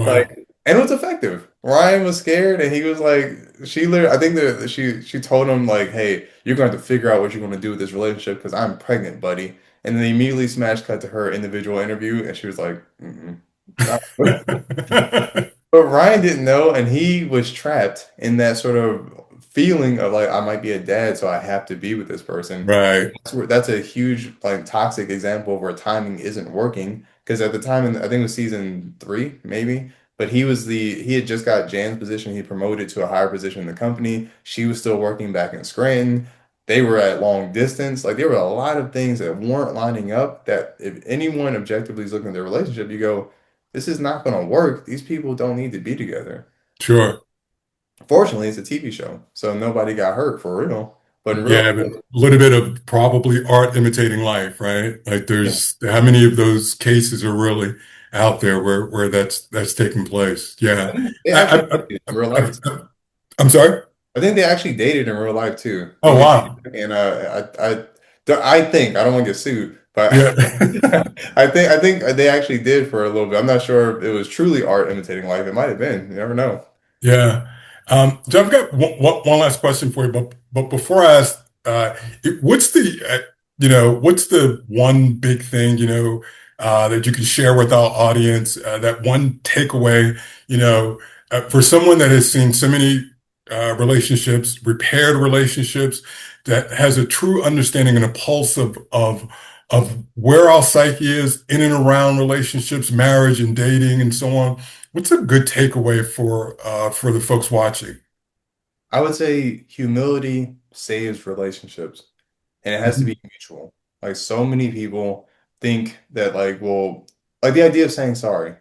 Like, Wow. and it was effective. Ryan was scared, and he was like, she literally, I think that she told him like, "Hey, you're going to have to figure out what you're going to do with this relationship because I'm pregnant, buddy." And then they immediately smash cut to her individual interview, and she was like, mm-mm. But Ryan didn't know, and he was trapped in that sort of feeling of like I might be a dad, so I have to be with this person. Right. That's a huge like toxic example of where timing isn't working. Because at the time, I think it was season three, maybe, but he had just got Jan's position. He promoted to a higher position in the company. She was still working back in Scranton. They were at long distance. Like there were a lot of things that weren't lining up that if anyone objectively is looking at their relationship, you go, this is not going to work. These people don't need to be together. Sure. Fortunately, it's a TV show, so nobody got hurt for real. But in real Yeah, but life, a little bit of probably art imitating life, right? Like yeah, there's how many of those cases are really out there where that's taking place? Yeah. I think they actually I, dated in real life too. I'm sorry? I think they actually dated in real life too. Oh, You can, wow. and I think I don't want to get sued, but Yeah. I think they actually did for a little bit. I'm not sure if it was truly art imitating life. It might have been. You never know. Yeah. So I've got one last question for you, but before I ask, what's what's the one big thing, that you can share with our audience, that one takeaway, for someone that has seen so many relationships, repaired relationships, that has a true understanding and a pulse of where our psyche is in and around relationships, marriage and dating and so on. What's a good takeaway for the folks watching? I would say humility saves relationships, and it has to Mhm. be mutual. Like so many people think that like, well, like the idea of saying sorry.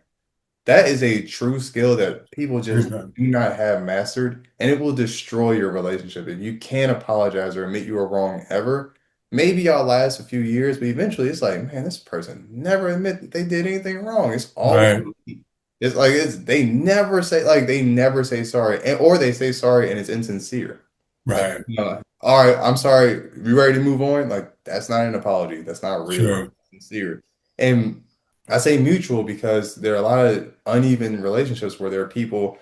That is a true skill that people just Yeah. do not have mastered, and it will destroy your relationship. If you can't apologize or admit you were wrong ever, maybe y'all last a few years, but eventually it's like, man, this person never admit that they did anything wrong. It's always Right, me. It's like they never say sorry, and or they say sorry and it's insincere. Like, right, all right, I'm sorry. You ready to move on? Like, that's not an apology. That's not real. sure, Sincere. And I say mutual because there are a lot of uneven relationships where there are people,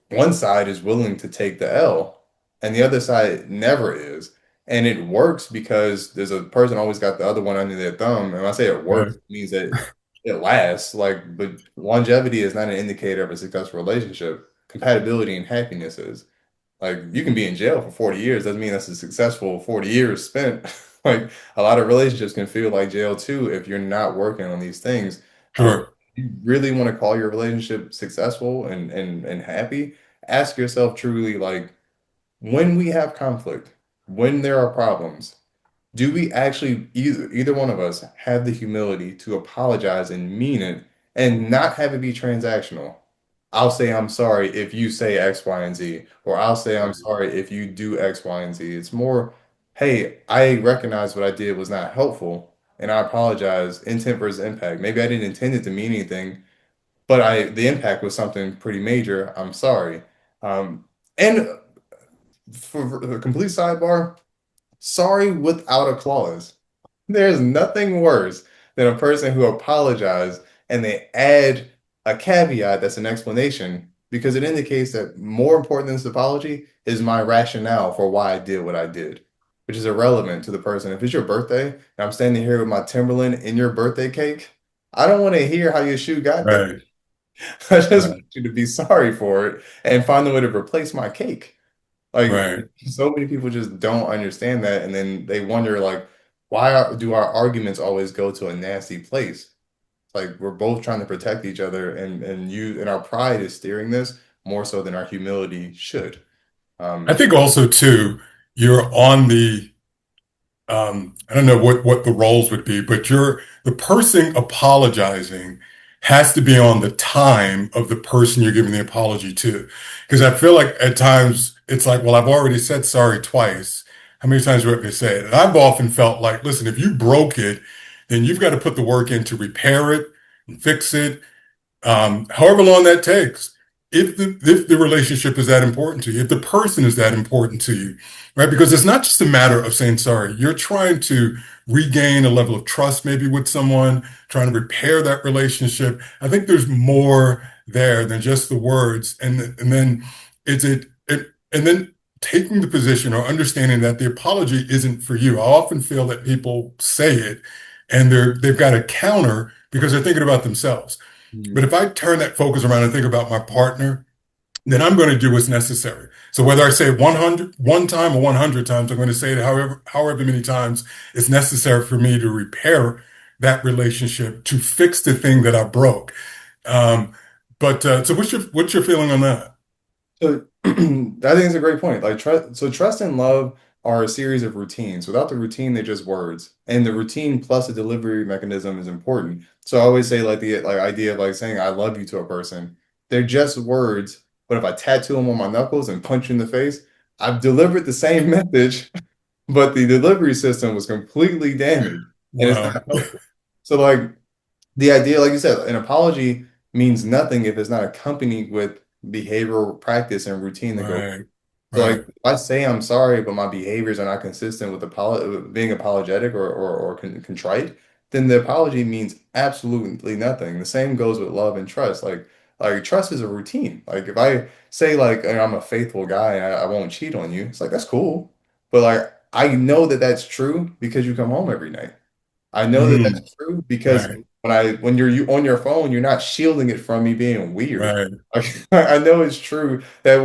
one side is willing to take the L and the other side never is. And it works because there's a person always got the other one under their thumb. And when I say it works, right, it means that it lasts. Like, but longevity is not an indicator of a successful relationship. Compatibility and happiness is. Like you can be in jail for 40 years, doesn't mean that's a successful 40 years spent. Like a lot of relationships can feel like jail too if you're not working on these things. sure. You really want to call your relationship successful and happy, ask yourself truly like when we have conflict, when there are problems, do we actually either one of us have the humility to apologize and mean it and not have it be transactional? I'll say I'm sorry if you say X, Y, and Z, or I'll say I'm sorry if you do X, Y, and Z. It's more, hey, I recognize what I did was not helpful, and I apologize. Intent versus impact. Maybe I didn't intend it to mean anything, but I the impact was something pretty major. I'm sorry. And for a complete sidebar, sorry without a clause. There's nothing worse than a person who apologized and they add a caveat that's an explanation because it indicates that more important than this apology is my rationale for why I did what I did, which is irrelevant to the person. If it's your birthday and I'm standing here with my Timberland in your birthday cake, I don't want to hear how your shoe got there. Right, I just right, want you to be sorry for it and find a way to replace my cake. Like right. so many people just don't understand that, and then they wonder like, do our arguments always go to a nasty place? Like we're both trying to protect each other, and our pride is steering this more so than our humility should. I Um, think also too, you're on I don't know what the roles would be, but the person apologizing has to be on the time of the person you're giving the apology to. Because I feel like at times it's like, well, I've already said sorry twice. How many times do I have to say it? And I've often felt like, listen, if you broke it, then you've got to put the work in to repair it and fix it, however long that takes. If the relationship is that important to you, if the person is that important to you, right? Because it's not just a matter of saying sorry. You're trying to regain a level of trust, maybe with someone, trying to repair that relationship. I think there's more there than just the words, and then it's and then taking the position or understanding that the apology isn't for you. I often feel that people say it, and they've got a counter because they're thinking about themselves. But Mhm. if I turn that focus around and think about my partner, then I'm going to do what's necessary. So whether I say it 100, one time or 100 times, I'm going to say it however many times it's necessary for me to repair that relationship, to fix the thing that I broke. Um, so what's your feeling on that? So I think it's a great point. Like trust, so trust and love are a series of routines. Without the routine, they're just words. And the routine plus a delivery mechanism is important. So I always say like the idea of like saying I love you to a person. They're just words, but if I tattoo them on my knuckles and punch you in the face, I've delivered the same message, but the delivery system was completely damaged and it's Wow. not helpful. So like the idea, like you said, an apology means nothing if it's not accompanied with behavioral practice and routine that go. Right. So, like, Right. if I say I'm sorry, but my behaviors are not consistent with being apologetic or contrite, then the apology means absolutely nothing. The same goes with love and trust. Like trust is a routine. Like, if I say like I'm a faithful guy and I won't cheat on you, it's like that's cool, but like I know that that's true because you come home every night. I know that Mm, that's true because right. when you on your phone, you're not shielding it from me being weird. Right. Like, I know it's true that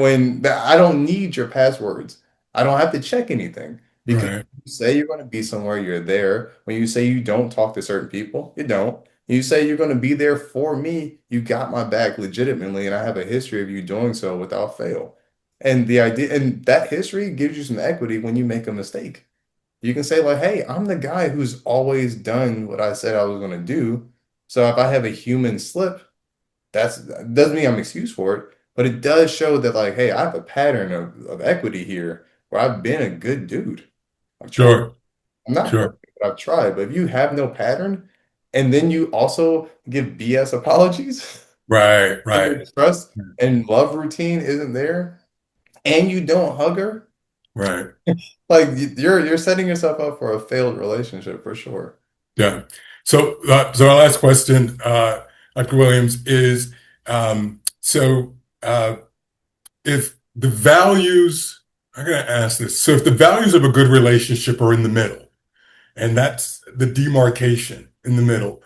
that I don't need your passwords. I don't have to check anything because Right. you say you're going to be somewhere, you're there. When you say you don't talk to certain people, you don't. You say you're going to be there for me, you got my back legitimately, and I have a history of you doing so without fail. And the idea and that history gives you some equity when you make a mistake. You can say like, "Hey, I'm the guy who's always done what I said I was going to do. So if I have a human slip, that doesn't mean I'm excused for it, but it does show that like, hey, I have a pattern of equity here where I've been a good dude. I've tried. Sure. I'm not Sure. perfect, but I've tried. But if you have no pattern and then you also give BS apologies Right. and Right. your trust and love routine isn't there and you don't hug her, Right. like you're setting yourself up for a failed relationship for sure. Yeah. So our last question, Dr. Williams, is so if the values, I'm going to ask this. So if the values of a good relationship are in the middle, and that's the demarcation in the middle,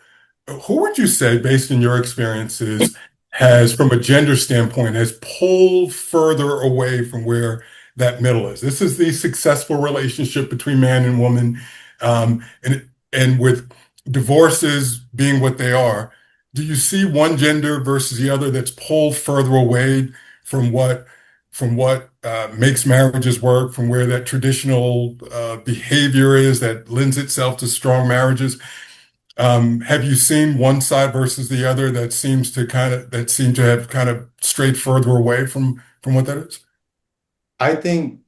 who would you say, based on your experiences, has, from a gender standpoint, has pulled further away from where that middle is? This is the successful relationship between man and woman, and with divorces being what they are, do you see one gender versus the other that's pulled further away from what makes marriages work, from where that traditional behavior is that lends itself to strong marriages? Have you seen one side versus the other that seem to have kind of strayed further away from what that is? I think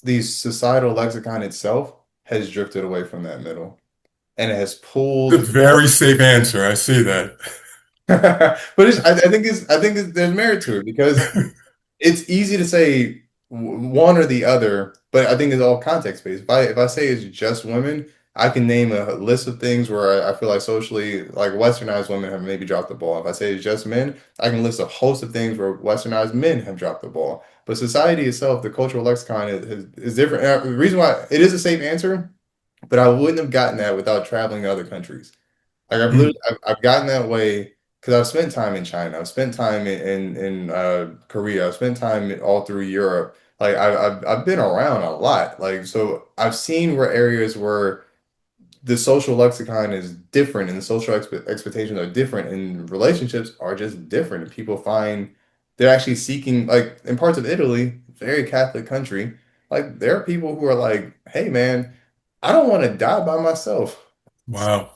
the societal lexicon itself has drifted away from that middle and it has The pulled. very safe answer. I see that. But I think there's merit to it because it's easy to say one or the other, but I think it's all context based. If I say it's just women, I can name a list of things where I feel like socially, like westernized women have maybe dropped the ball. If I say it's just men, I can list a host of things where westernized men have dropped the ball. But society itself, the cultural lexicon is different. The reason why it is a safe answer, but I wouldn't have gotten that without traveling to other countries. Like Hmm. I've gotten that way because I've spent time in China. I've spent time in Korea. I've spent time all through Europe. Like I've been around a lot. Like so I've seen where areas where the social lexicon is different and the social expectations are different and relationships are just different. People find they're actually seeking like in parts of Italy, very Catholic country, like there are people who are like, hey man, I don't want to die by myself. Wow.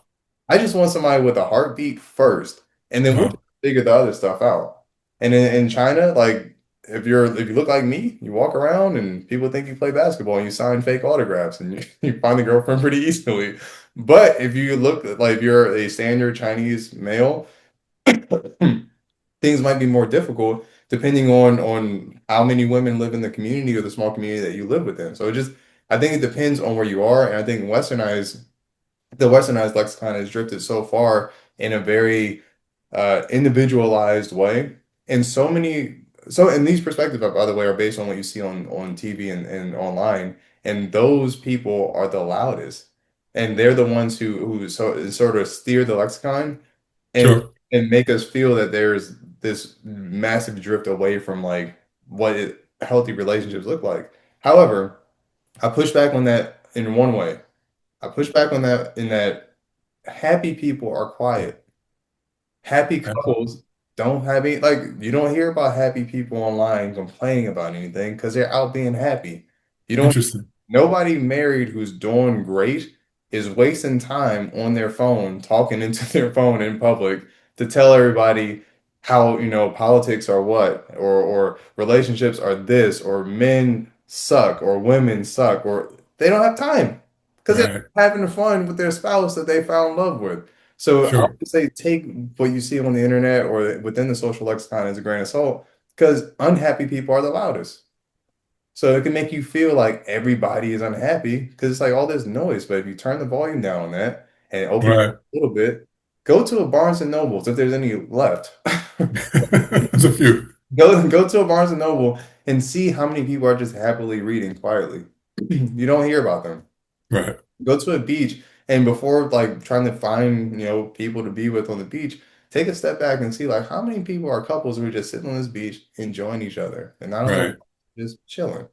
I just want somebody with a heartbeat first, and then we'll Wow. just figure the other stuff out. And in China, like if you look like me, you walk around and people think you play basketball and you sign fake autographs and you find a girlfriend pretty easily. But if you look like if you're a standard Chinese male, things might be more difficult depending on how many women live in the community or the small community that you live within. So it just I think it depends on where you are, and I think the westernized lexicon has drifted so far in a very individualized way. And and these perspectives, by the way, are based on what you see on TV and online. And those people are the loudest. And they're the ones who sort of steer the lexicon and Sure. and make us feel that this massive drift away from like healthy relationships look like. However, I push back on that in one way. I push back on that in that happy people are quiet. Happy Yeah, couples don't have any, like, you don't hear about happy people online complaining about anything because they're out being happy. You don't, interesting. nobody married who's doing great is wasting time on their phone, talking into their phone in public to tell everybody how, politics are what, or relationships are this, or men suck, or women suck, or they don't have time because they're Right. having fun with their spouse that they found love with. So I Sure. would say take what you see on the internet or within the social lexicon as a grain of salt, because unhappy people are the loudest. So it can make you feel like everybody is unhappy because it's like all this noise. But if you turn the volume down on that and open it Right. a little bit, go to a Barnes and Nobles if there's any left. There's a few. Go to a Barnes and Noble and see how many people are just happily reading quietly. You don't hear about them. Right. Go to a beach and before like trying to find, people to be with on the beach, take a step back and see like how many people are couples who are just sitting on this beach enjoying each other and not on the Right. just chilling.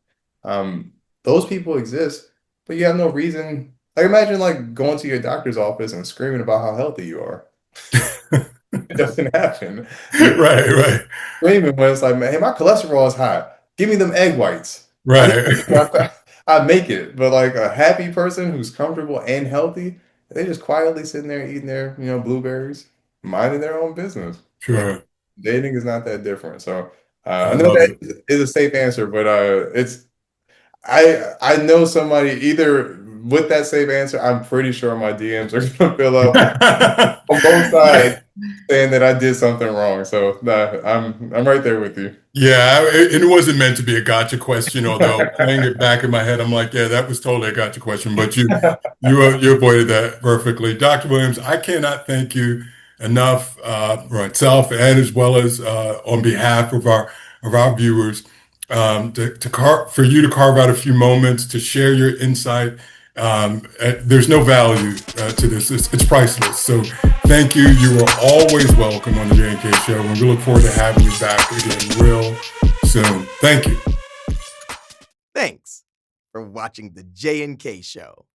Those people exist, but you have no reason. Like imagine like going to your doctor's office and screaming about how healthy you are. It doesn't happen. You Right. Right. screaming when it's like, man, hey, my cholesterol is high. Give me them egg whites. I need Right. I make it. But like a happy person who's comfortable and healthy, they just quietly sitting there eating their, blueberries, minding their own business. Like Sure. dating is not that different. So I I know love it. that is a safe answer, but it's I know somebody either with that safe answer, I'm pretty sure my DMs are gonna fill up on both sides Yeah. saying that I did something wrong. So nah, I'm right there with you. Yeah, it wasn't meant to be a gotcha question, although playing it back in my head, I'm like, yeah, that was totally a gotcha question, but you avoided that perfectly. Dr. Williams, I cannot thank you enough, for myself and as well as on behalf of our viewers, for you to carve out a few moments to share your insight. There's no value to this. It's priceless. So thank you. You are always welcome on the J&K Show, and we look forward to having you back again real soon. Thank you. Thanks for watching the J&K Show.